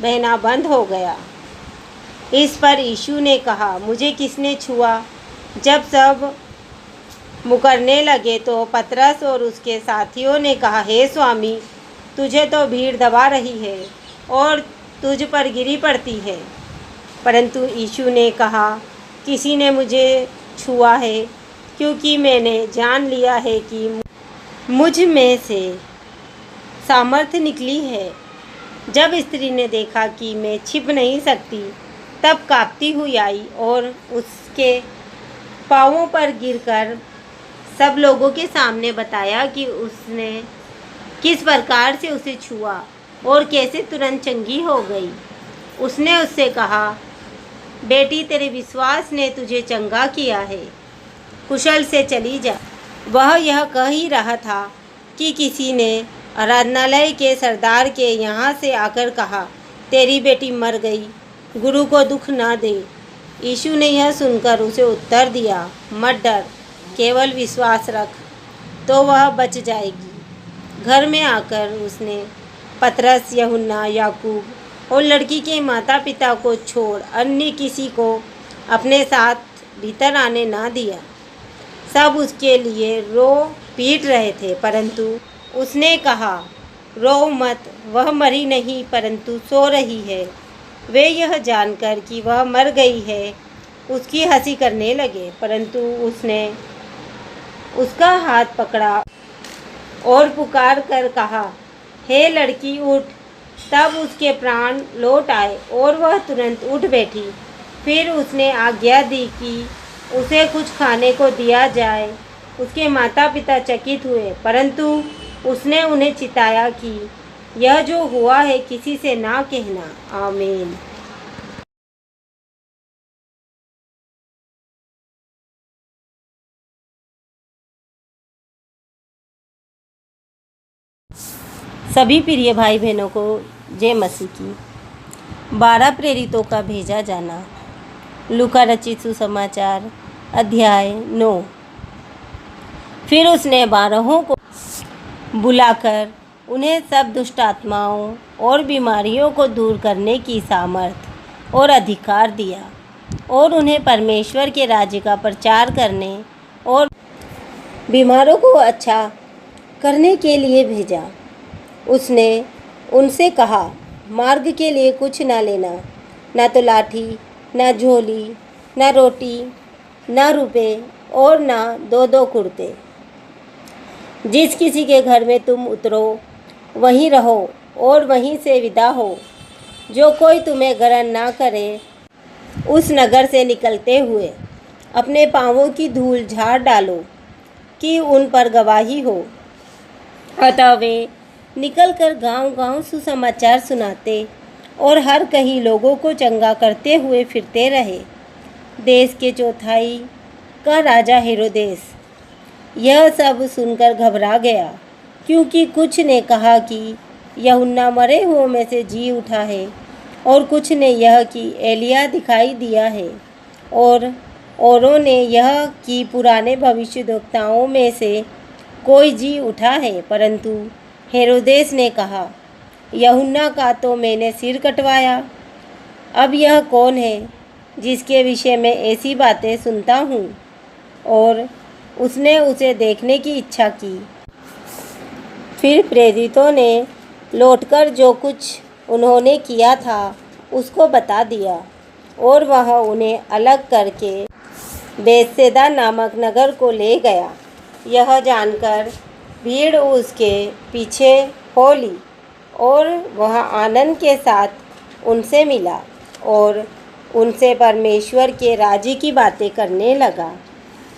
S2: बहना बंद हो गया। इस पर यीशु ने कहा, मुझे किसने छुआ? जब सब मुकरने लगे तो पतरस और उसके साथियों ने कहा, हे स्वामी, तुझे तो भीड़ दबा रही है और तुझ पर गिरी पड़ती है। परंतु यीशु ने कहा, किसी ने मुझे छुआ है, क्योंकि मैंने जान लिया है कि मुझ में से सामर्थ्य निकली है। जब स्त्री ने देखा कि मैं छिप नहीं सकती, तब कांपती हुई आई और उसके पांवों पर गिरकर सब लोगों के सामने बताया कि उसने किस प्रकार से उसे छुआ और कैसे तुरंत चंगी हो गई। उसने उससे कहा, बेटी, तेरे विश्वास ने तुझे चंगा किया है, कुशल से चली जा। वह यह कह ही रहा था कि किसी ने आराधनालय के सरदार के यहाँ से आकर कहा, तेरी बेटी मर गई, गुरु को दुख ना दे। यीशु ने यह सुनकर उसे उत्तर दिया, मत डर, केवल विश्वास रख तो वह बच जाएगी। घर में आकर उसने पतरस, यूहन्ना, याकूब और लड़की के माता पिता को छोड़ अन्य किसी को अपने साथ भीतर आने ना दिया। सब उसके लिए रो पीट रहे थे, परंतु उसने कहा, रो मत, वह मरी नहीं परंतु सो रही है। वे यह जानकर कि वह मर गई है उसकी हंसी करने लगे, परंतु उसने उसका हाथ पकड़ा और पुकार कर कहा, हे लड़की, उठ। तब उसके प्राण लौट आए और वह तुरंत उठ बैठी। फिर उसने आज्ञा दी कि उसे कुछ खाने को दिया जाए। उसके माता पिता चकित हुए, परंतु उसने उन्हें चिताया कि यह जो हुआ है किसी से ना कहना। आमीन।
S1: सभी प्रिय भाई बहनों को जय मसीह की। 12 प्रेरितों का भेजा जाना। लूका रचित सुसमाचार अध्याय 9। फिर उसने 12 को बुलाकर
S2: उन्हें सब दुष्ट आत्माओं और बीमारियों को दूर करने की सामर्थ्य और अधिकार दिया और उन्हें परमेश्वर के राज्य का प्रचार करने और बीमारों को अच्छा करने के लिए भेजा। उसने उनसे कहा, मार्ग के लिए कुछ ना लेना, ना तो लाठी, ना झोली, ना रोटी, ना रुपए और ना दो दो कुर्ते। जिस किसी के घर में तुम उतरो वहीं रहो और वहीं से विदा हो। जो कोई तुम्हें ग्रहण ना करे उस नगर से निकलते हुए अपने पाँवों की धूल झाड़ डालो कि उन पर गवाही हो। अतः वे निकलकर गांव-गांव सुसमाचार सुनाते और हर कहीं लोगों को चंगा करते हुए फिरते रहे। देश के चौथाई का राजा हेरोदेस यह सब सुनकर घबरा गया, क्योंकि कुछ ने कहा कि यूहन्ना मरे हुओं में से जी उठा है और कुछ ने यह कि एलिय्याह दिखाई दिया है और औरों ने यह कि पुराने भविष्यद्वक्ताओं में से कोई जी उठा है। परंतु हेरोदेस ने कहा, यूहन्ना का तो मैंने सिर कटवाया। अब यह कौन है जिसके विषय में ऐसी बातें सुनता हूँ? और उसने उसे देखने की इच्छा की। फिर प्रेरितों ने लौटकर जो कुछ उन्होंने किया था उसको बता दिया और वह उन्हें अलग करके बेतसैदा नामक नगर को ले गया। यह जानकर भीड़ उसके पीछे हो ली और वह आनंद के साथ उनसे मिला और उनसे परमेश्वर के राज्य की बातें करने लगा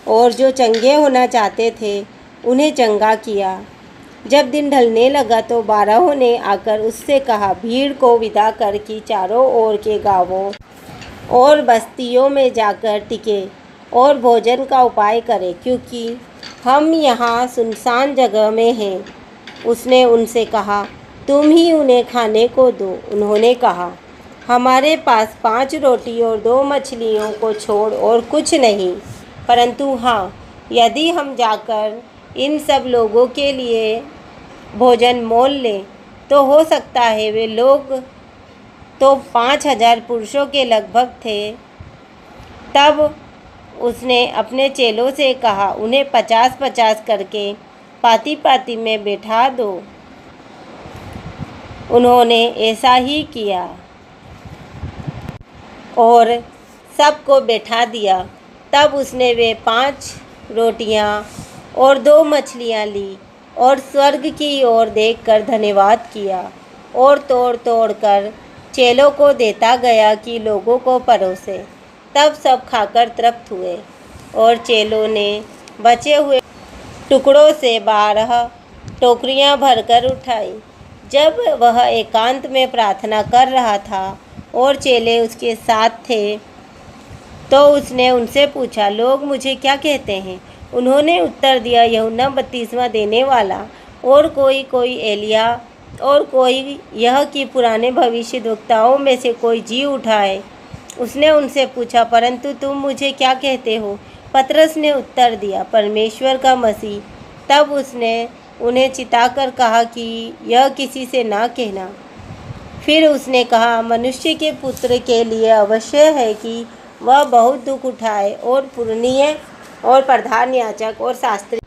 S2: और जो चंगे होना चाहते थे उन्हें चंगा किया। जब दिन ढलने लगा तो 12 ने आकर उससे कहा, भीड़ को विदा कर कि चारों ओर के गांवों और बस्तियों में जाकर टिके और भोजन का उपाय करें, क्योंकि हम यहाँ सुनसान जगह में हैं। उसने उनसे कहा, तुम ही उन्हें खाने को दो। उन्होंने कहा, हमारे पास 5 रोटी और 2 मछलियों को छोड़ और कुछ नहीं, परंतु हाँ, यदि हम जाकर इन सब लोगों के लिए भोजन मोल लें तो हो सकता है। वे लोग तो 5000 पुरुषों के लगभग थे। तब उसने अपने चेलों से कहा, उन्हें 50-50 करके पाती पाती में बैठा दो। उन्होंने ऐसा ही किया और सबको बैठा दिया। तब उसने वे 5 रोटियां और 2 मछलियां ली और स्वर्ग की ओर देखकर धन्यवाद किया और तोड़ तोड़ कर चेलों को देता गया कि लोगों को परोसे। तब सब खाकर तृप्त हुए और चेलों ने बचे हुए टुकड़ों से 12 टोकरियां भरकर उठाई। जब वह एकांत में प्रार्थना कर रहा था और चेले उसके साथ थे, तो उसने उनसे पूछा, लोग मुझे क्या कहते हैं? उन्होंने उत्तर दिया, यूहन्ना बपतिस्मा देने वाला, और कोई एलिय्याह, और कोई यह कि पुराने भविष्यद्वक्ताओं में से कोई जी उठाए। उसने उनसे पूछा, परंतु तुम मुझे क्या कहते हो? पतरस ने उत्तर दिया, परमेश्वर का मसीह। तब उसने उन्हें चिताकर कहा कि यह किसी से ना कहना। फिर उसने कहा, मनुष्य के पुत्र के लिए अवश्य है कि वह बहुत दुख उठाए और पुरनीय और प्रधान याजक और शास्त्री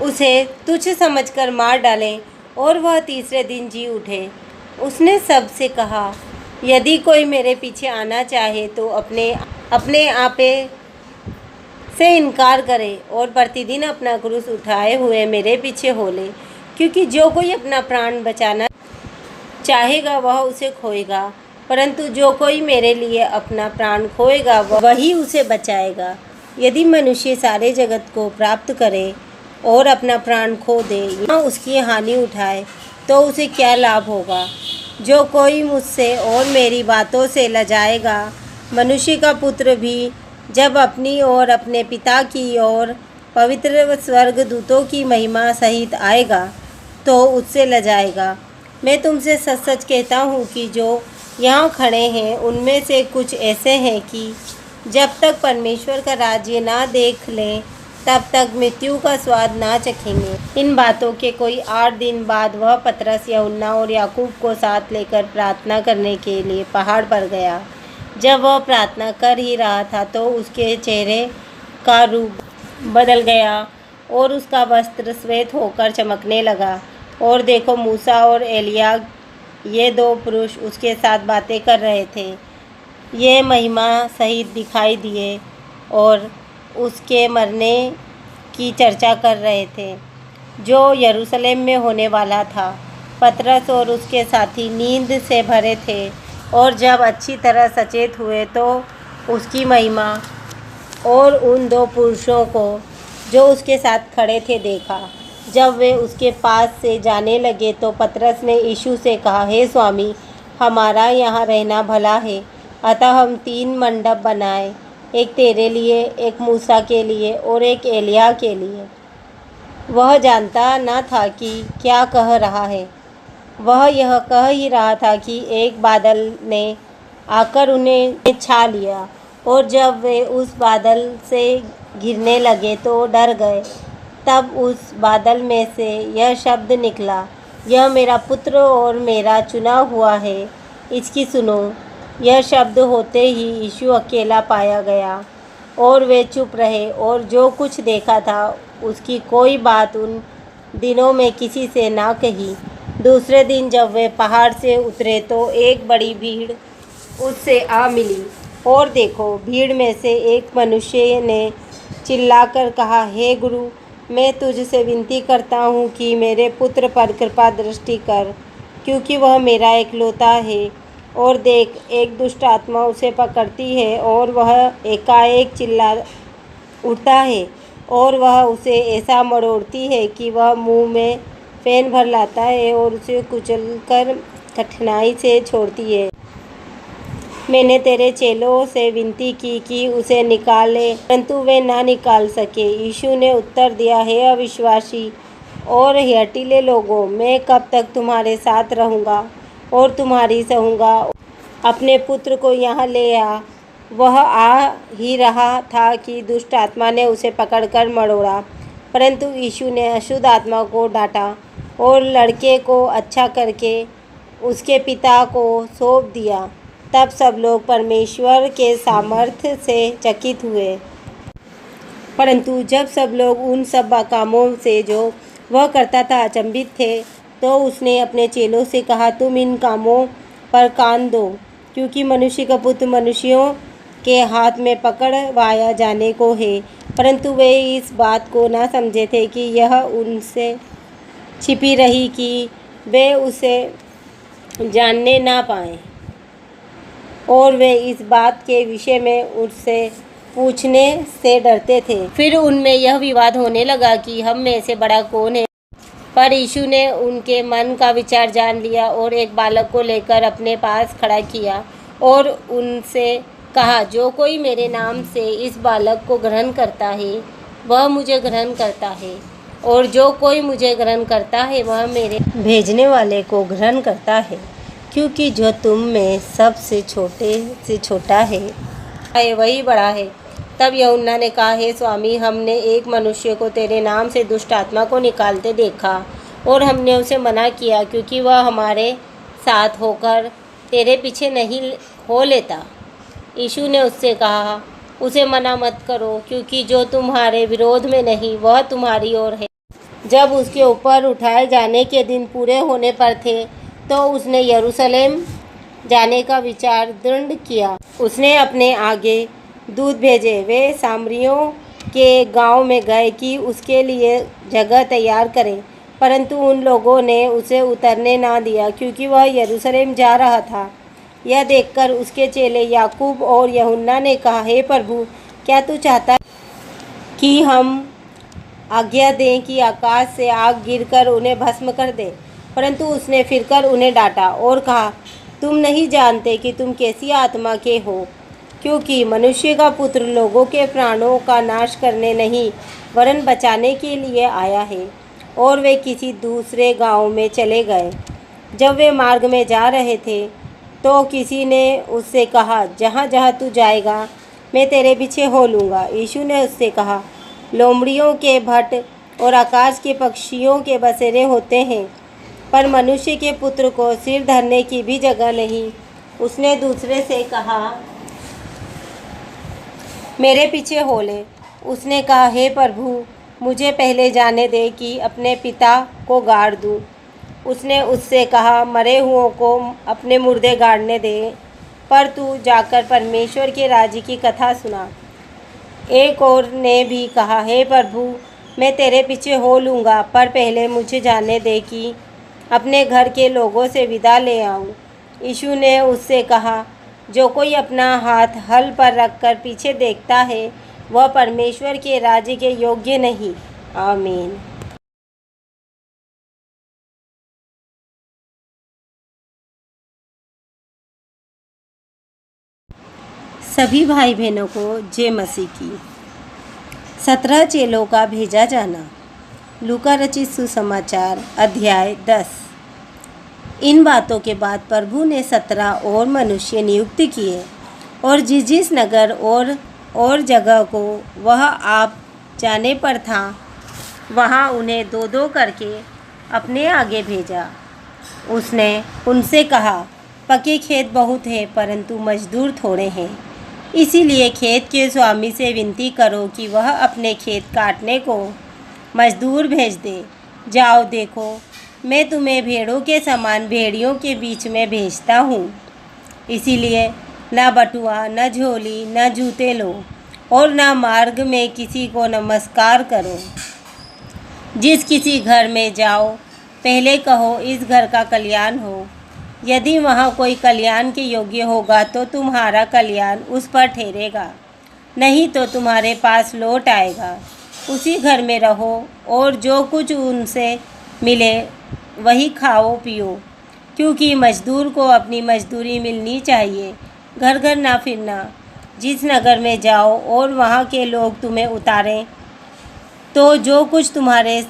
S2: उसे तुच्छ समझकर मार डालें और वह तीसरे दिन जी उठे। उसने सबसे कहा, यदि कोई मेरे पीछे आना चाहे तो अपने आपे से इनकार करे और प्रतिदिन अपना क्रूस उठाए हुए मेरे पीछे हो ले। क्योंकि जो कोई अपना प्राण बचाना चाहेगा वह उसे खोएगा, परंतु जो कोई मेरे लिए अपना प्राण खोएगा वही उसे बचाएगा। यदि मनुष्य सारे जगत को प्राप्त करे और अपना प्राण खो दे या उसकी हानि उठाए तो उसे क्या लाभ होगा? जो कोई मुझसे और मेरी बातों से लजाएगा, मनुष्य का पुत्र भी जब अपनी और अपने पिता की और पवित्र स्वर्गदूतों की महिमा सहित आएगा तो उससे लजाएगा। मैं तुमसे सच सच कहता हूँ कि जो यहाँ खड़े हैं उनमें से कुछ ऐसे हैं कि जब तक परमेश्वर का राज्य ना देख लें तब तक मृत्यु का स्वाद ना चखेंगे। इन बातों के कोई 8 दिन बाद वह पतरस, यूहन्ना और याकूब को साथ लेकर प्रार्थना करने के लिए पहाड़ पर गया। जब वह प्रार्थना कर ही रहा था तो उसके चेहरे का रूप बदल गया और उसका वस्त्र श्वेत होकर चमकने लगा। और देखो, मूसा और एलिया, ये 2 पुरुष उसके साथ बातें कर रहे थे। ये महिमा सहित दिखाई दिए और उसके मरने की चर्चा कर रहे थे जो यरूशलेम में होने वाला था। पतरस और उसके साथी नींद से भरे थे और जब अच्छी तरह सचेत हुए तो उसकी महिमा और उन 2 पुरुषों को जो उसके साथ खड़े थे देखा। जब वे उसके पास से जाने लगे तो पतरस ने यीशु से कहा, हे स्वामी, हमारा यहाँ रहना भला है, अतः हम 3 मंडप बनाए, एक तेरे लिए, एक मूसा के लिए और एक एलिय्याह के लिए। वह जानता न था कि क्या कह रहा है। वह यह कह ही रहा था कि एक बादल ने आकर उन्हें छा लिया और जब वे उस बादल से घिरने लगे तो डर गए। तब उस बादल में से यह शब्द निकला, यह मेरा पुत्र और मेरा चुना हुआ है, इसकी सुनो। यह शब्द होते ही यीशु अकेला पाया गया और वे चुप रहे और जो कुछ देखा था उसकी कोई बात उन दिनों में किसी से ना कही। दूसरे दिन जब वे पहाड़ से उतरे तो एक बड़ी भीड़ उससे आ मिली। और देखो, भीड़ में से एक मनुष्य ने चिल्लाकर कहा, हे गुरु, मैं तुझसे विनती करता हूँ कि मेरे पुत्र पर कृपा दृष्टि कर, क्योंकि वह मेरा एकलौता है। और देख, एक दुष्ट आत्मा उसे पकड़ती है और वह एकाएक चिल्ला उठता है और वह उसे ऐसा मरोड़ती है कि वह मुंह में फेन भर लाता है और उसे कुचलकर कठिनाई से छोड़ती है। मैंने तेरे चेलों से विनती की कि उसे निकाले, परंतु वे ना निकाल सके। यीशु ने उत्तर दिया, हे अविश्वासी और हठीले लोगों, मैं कब तक तुम्हारे साथ रहूँगा और तुम्हारी सहूँगा। अपने पुत्र को यहाँ ले आ। वह आ ही रहा था कि दुष्ट आत्मा ने उसे पकड़कर मरोड़ा, परंतु यीशु ने अशुद्ध आत्मा को डांटा और लड़के को अच्छा करके उसके पिता को सौंप दिया। तब सब लोग परमेश्वर के सामर्थ्य से चकित हुए। परंतु जब सब लोग उन सब कामों से जो वह करता था अचंभित थे, तो उसने अपने चेलों से कहा, तुम इन कामों पर कान दो, क्योंकि मनुष्य का पुत्र मनुष्यों के हाथ में पकड़वाया जाने को है। परंतु वे इस बात को न समझे थे कि यह उनसे छिपी रही कि वे उसे जानने ना पाएं, और वे इस बात के विषय में उससे पूछने से डरते थे। फिर उनमें यह विवाद होने लगा कि हम में से बड़ा कौन है। पर यीशु ने उनके मन का विचार जान लिया और एक बालक को लेकर अपने पास खड़ा किया और उनसे कहा, जो कोई मेरे नाम से इस बालक को ग्रहण करता है वह मुझे ग्रहण करता है, और जो कोई मुझे ग्रहण करता है वह मेरे भेजने वाले को ग्रहण करता है। क्योंकि जो तुम में सबसे छोटे से छोटा है वही बड़ा है। तब यूहन्ना ने कहा, हे स्वामी, हमने एक मनुष्य को तेरे नाम से दुष्ट आत्मा को निकालते देखा और हमने उसे मना किया, क्योंकि वह हमारे साथ होकर तेरे पीछे नहीं हो लेता। यीशु ने उससे कहा, उसे मना मत करो, क्योंकि जो तुम्हारे विरोध में नहीं वह तुम्हारी ओर है। जब उसके ऊपर उठाए जाने के दिन पूरे होने पर थे तो उसने यरूशलेम जाने का विचार दृढ़ किया। उसने अपने आगे दूत भेजे। वे सामरियों के गांव में गए कि उसके लिए जगह तैयार करें, परंतु उन लोगों ने उसे उतरने ना दिया, क्योंकि वह यरूशलेम जा रहा था। यह देखकर उसके चेले याकूब और यूहन्ना ने कहा, हे प्रभु, क्या तू चाहता कि हम आज्ञा दें कि आकाश से आग गिरकर उन्हें भस्म कर दे? परंतु उसने फिरकर उन्हें डांटा और कहा, तुम नहीं जानते कि तुम कैसी आत्मा के हो, क्योंकि मनुष्य का पुत्र लोगों के प्राणों का नाश करने नहीं वरन बचाने के लिए आया है। और वे किसी दूसरे गांव में चले गए। जब वे मार्ग में जा रहे थे तो किसी ने उससे कहा, जहाँ जहाँ तू जाएगा मैं तेरे पीछे हो लूँगा। यीशु ने उससे कहा, लोमड़ियों के भट्ट और आकाश के पक्षियों के बसेरे होते हैं, पर मनुष्य के पुत्र को सिर धरने की भी जगह नहीं। उसने दूसरे से कहा, मेरे पीछे हो ले। उसने कहा, हे प्रभु, मुझे पहले जाने दे कि अपने पिता को गाड़ दूं। उसने उससे कहा, मरे हुओं को अपने मुर्दे गाड़ने दे, पर तू जाकर परमेश्वर के राज्य की कथा सुना। एक और ने भी कहा, हे प्रभु, मैं तेरे पीछे हो लूँगा, पर पहले मुझे जाने दे कि अपने घर के लोगों से विदा ले आऊँ। यीशु ने उससे कहा, जो कोई अपना हाथ हल पर रखकर पीछे देखता है, वह परमेश्वर के राज्य के योग्य नहीं। आमीन। सभी भाई बहनों को जय मसीह की। 17 चेलों का भेजा जाना। लूका रचित सुसमाचार अध्याय 10। इन बातों के बाद प्रभु ने 17 और मनुष्य नियुक्त किए और जिस जिस नगर और जगह को वह आप जाने पर था, वहाँ उन्हें 2-2 करके अपने आगे भेजा। उसने उनसे कहा, पके खेत बहुत हैं, परंतु मजदूर थोड़े हैं। इसीलिए खेत के स्वामी से विनती करो कि वह अपने खेत काटने को मजदूर भेज दे। जाओ, देखो, मैं तुम्हें भेड़ों के समान भेड़ियों के बीच में भेजता हूँ। इसीलिए न बटुआ, न झोली, न जूते लो और न मार्ग में किसी को नमस्कार करो। जिस किसी घर में जाओ, पहले कहो, इस घर का कल्याण हो। यदि वहाँ कोई कल्याण के योग्य होगा तो तुम्हारा कल्याण उस पर ठहरेगा, नहीं तो तुम्हारे पास लौट आएगा। उसी घर में रहो और जो कुछ उनसे मिले वही खाओ पियो, क्योंकि मजदूर को अपनी मजदूरी मिलनी चाहिए। घर घर ना फिरना। जिस नगर में जाओ और वहाँ के लोग तुम्हें उतारें, तो जो कुछ तुम्हारे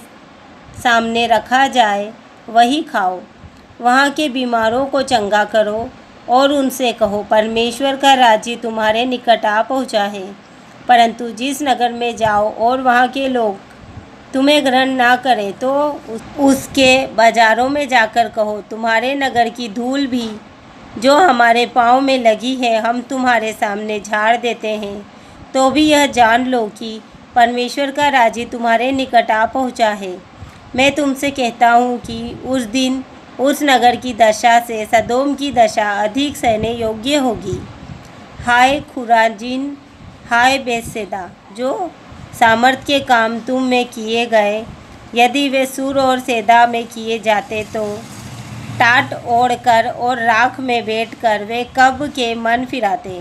S2: सामने रखा जाए वही खाओ। वहाँ के बीमारों को चंगा करो और उनसे कहो, परमेश्वर का राज्य तुम्हारे निकट आ पहुँचा है। परंतु जिस नगर में जाओ और वहाँ के लोग तुम्हें ग्रहण ना करें, तो उसके बाज़ारों में जाकर कहो, तुम्हारे नगर की धूल भी जो हमारे पाँव में लगी है, हम तुम्हारे सामने झाड़ देते हैं। तो भी यह जान लो कि परमेश्वर का राज्य तुम्हारे निकट आ पहुँचा है। मैं तुमसे कहता हूँ कि उस दिन उस नगर की दशा से सदोम की दशा अधिक सहने योग्य होगी। हाय खुराजिन, हाय बेतसैदा, जो सामर्थ के काम तुम में किए गए, यदि वे सूर और सैदा में किए जाते तो टाट ओढ़कर और राख में बैठकर वे कब के मन फिराते।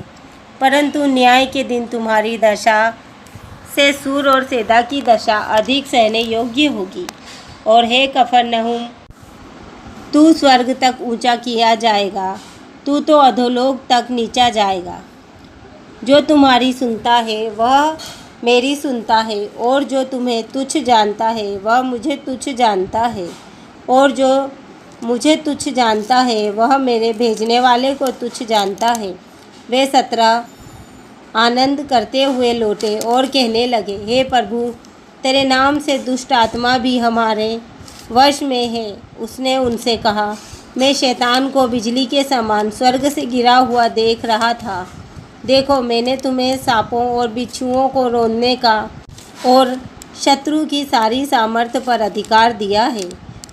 S2: परंतु न्याय के दिन तुम्हारी दशा से सूर और सैदा की दशा अधिक सहने योग्य होगी। और हे कफरनहूम, तू स्वर्ग तक ऊंचा किया जाएगा, तू तो अधोलोक तक नीचा जाएगा। जो तुम्हारी सुनता है वह मेरी सुनता है, और जो तुम्हें तुच्छ जानता है वह मुझे तुच्छ जानता है, और जो मुझे तुच्छ जानता है वह मेरे भेजने वाले को तुच्छ जानता है। वे 17 आनंद करते हुए लौटे और कहने लगे, हे प्रभु, तेरे नाम से दुष्ट आत्मा भी हमारे वश में है। उसने उनसे कहा, मैं शैतान को बिजली के समान स्वर्ग से गिरा हुआ देख रहा था। देखो, मैंने तुम्हें सांपों और बिच्छुओं को रौंदने का और शत्रु की सारी सामर्थ्य पर अधिकार दिया है,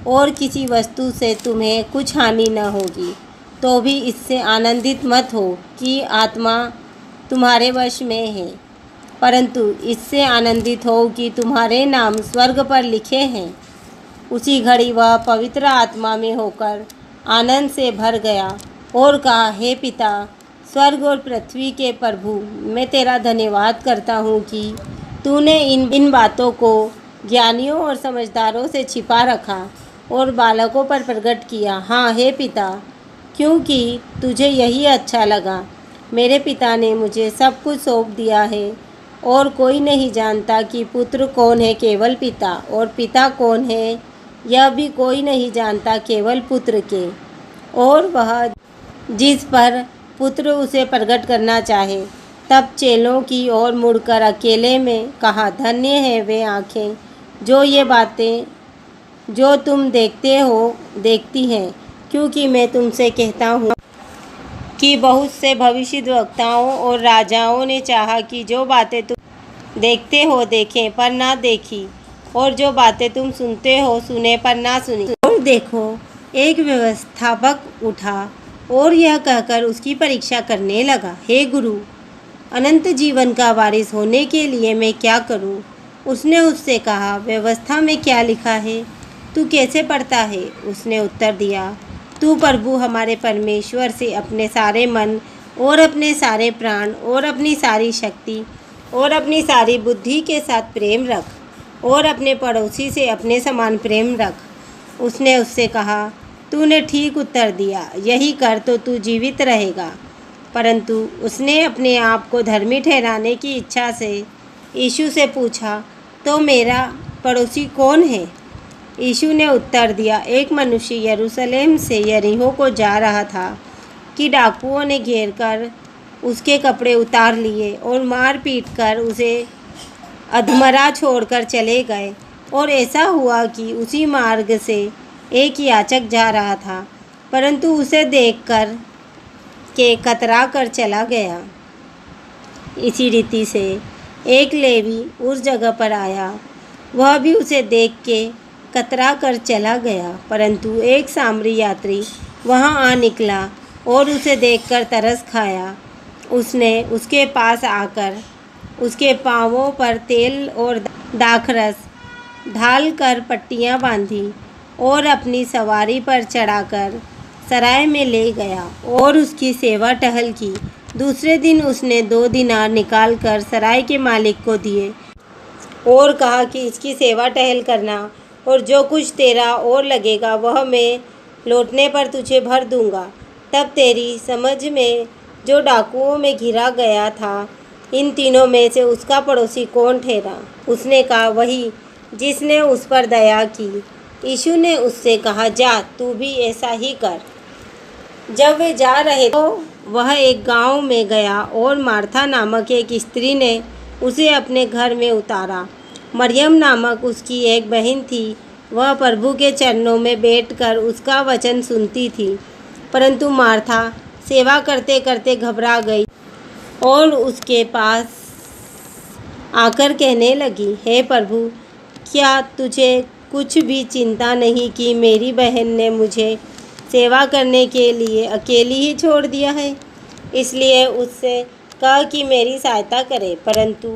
S2: और किसी वस्तु से तुम्हें कुछ हानि न होगी। तो भी इससे आनंदित मत हो कि आत्मा तुम्हारे वश में है, परंतु इससे आनंदित हो कि तुम्हारे नाम स्वर्ग पर लिखे हैं। उसी घड़ी वह पवित्र आत्मा में होकर आनंद से भर गया और कहा, हे पिता, स्वर्ग और पृथ्वी के प्रभु, मैं तेरा धन्यवाद करता हूँ कि तूने इन बातों को ज्ञानियों और समझदारों से छिपा रखा और बालकों पर प्रकट किया। हाँ हे पिता, क्योंकि तुझे यही अच्छा लगा। मेरे पिता ने मुझे सब कुछ सौंप दिया है, और कोई नहीं जानता कि पुत्र कौन है, केवल पिता, और पिता कौन है यह भी कोई नहीं जानता, केवल पुत्र के, और वह जिस पर पुत्र उसे प्रकट करना चाहे। तब चेलों की ओर मुड़कर अकेले में कहा, धन्य है वे आँखें जो ये बातें जो तुम देखते हो देखती हैं, क्योंकि मैं तुमसे कहता हूँ कि बहुत से भविष्यद्वक्ताओं और राजाओं ने चाहा कि जो बातें तुम देखते हो देखें पर ना देखी, और जो बातें तुम सुनते हो सुने पर ना सुनी। और देखो, एक व्यवस्थापक उठा और यह कहकर उसकी परीक्षा करने लगा, हे गुरु, अनंत जीवन का वारिस होने के लिए मैं क्या करूं? उसने उससे कहा, व्यवस्था में क्या लिखा है, तू कैसे पढ़ता है? उसने उत्तर दिया, तू प्रभु हमारे परमेश्वर से अपने सारे मन और अपने सारे प्राण और अपनी सारी शक्ति और अपनी सारी बुद्धि के साथ प्रेम रख, और अपने पड़ोसी से अपने समान प्रेम रख। उसने उससे कहा, तूने ठीक उत्तर दिया, यही कर तो तू जीवित रहेगा। परंतु उसने अपने आप को धर्मी ठहराने की इच्छा से यीशु से पूछा, तो मेरा पड़ोसी कौन है? यीशु ने उत्तर दिया, एक मनुष्य यरूशलेम से यरीहो को जा रहा था कि डाकुओं ने घेर कर उसके कपड़े उतार लिए और मार पीट कर उसे अधमरा छोड़कर चले गए। और ऐसा हुआ कि उसी मार्ग से एक याचक जा रहा था, परंतु उसे देखकर के कतरा कर चला गया। इसी रीति से एक लेवी उस जगह पर आया, वह भी उसे देख के कतरा कर चला गया, परंतु एक सामरी यात्री वहां आ निकला और उसे देखकर तरस खाया। उसने उसके पास आकर उसके पांवों पर तेल और दाखरस ढालकर पट्टियां बांधी और अपनी सवारी पर चढ़ाकर सराय में ले गया और उसकी सेवा टहल की। दूसरे दिन उसने 2 दिनार निकालकर सराय के मालिक को दिए और कहा कि इसकी सेवा टहल करना, और जो कुछ तेरा और लगेगा वह मैं लौटने पर तुझे भर दूंगा। तब तेरी समझ में जो डाकुओं में घिरा गया था, इन तीनों में से उसका पड़ोसी कौन ठहरा? उसने कहा, वही जिसने उस पर दया की। यीशु ने उससे कहा, जा तू भी ऐसा ही कर। जब वे जा रहे तो वह एक गांव में गया और मार्था नामक एक स्त्री ने उसे अपने घर में उतारा। मरियम नामक उसकी एक बहन थी, वह प्रभु के चरणों में बैठकर उसका वचन सुनती थी। परंतु मार्था सेवा करते करते घबरा गई और उसके पास आकर कहने लगी, हे प्रभु, क्या तुझे कुछ भी चिंता नहीं कि मेरी बहन ने मुझे सेवा करने के लिए अकेली ही छोड़ दिया है? इसलिए उससे कहा कि मेरी सहायता करे। परंतु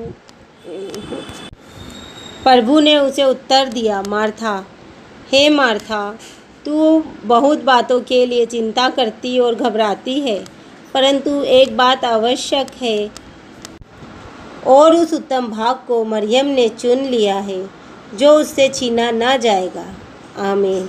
S2: प्रभु ने उसे उत्तर दिया, मार्था, हे मार्था, तू बहुत बातों के लिए चिंता करती और घबराती है, परंतु एक बात आवश्यक है और उस उत्तम भाग को मरियम ने चुन लिया है जो उससे छीना न जाएगा। आमीन।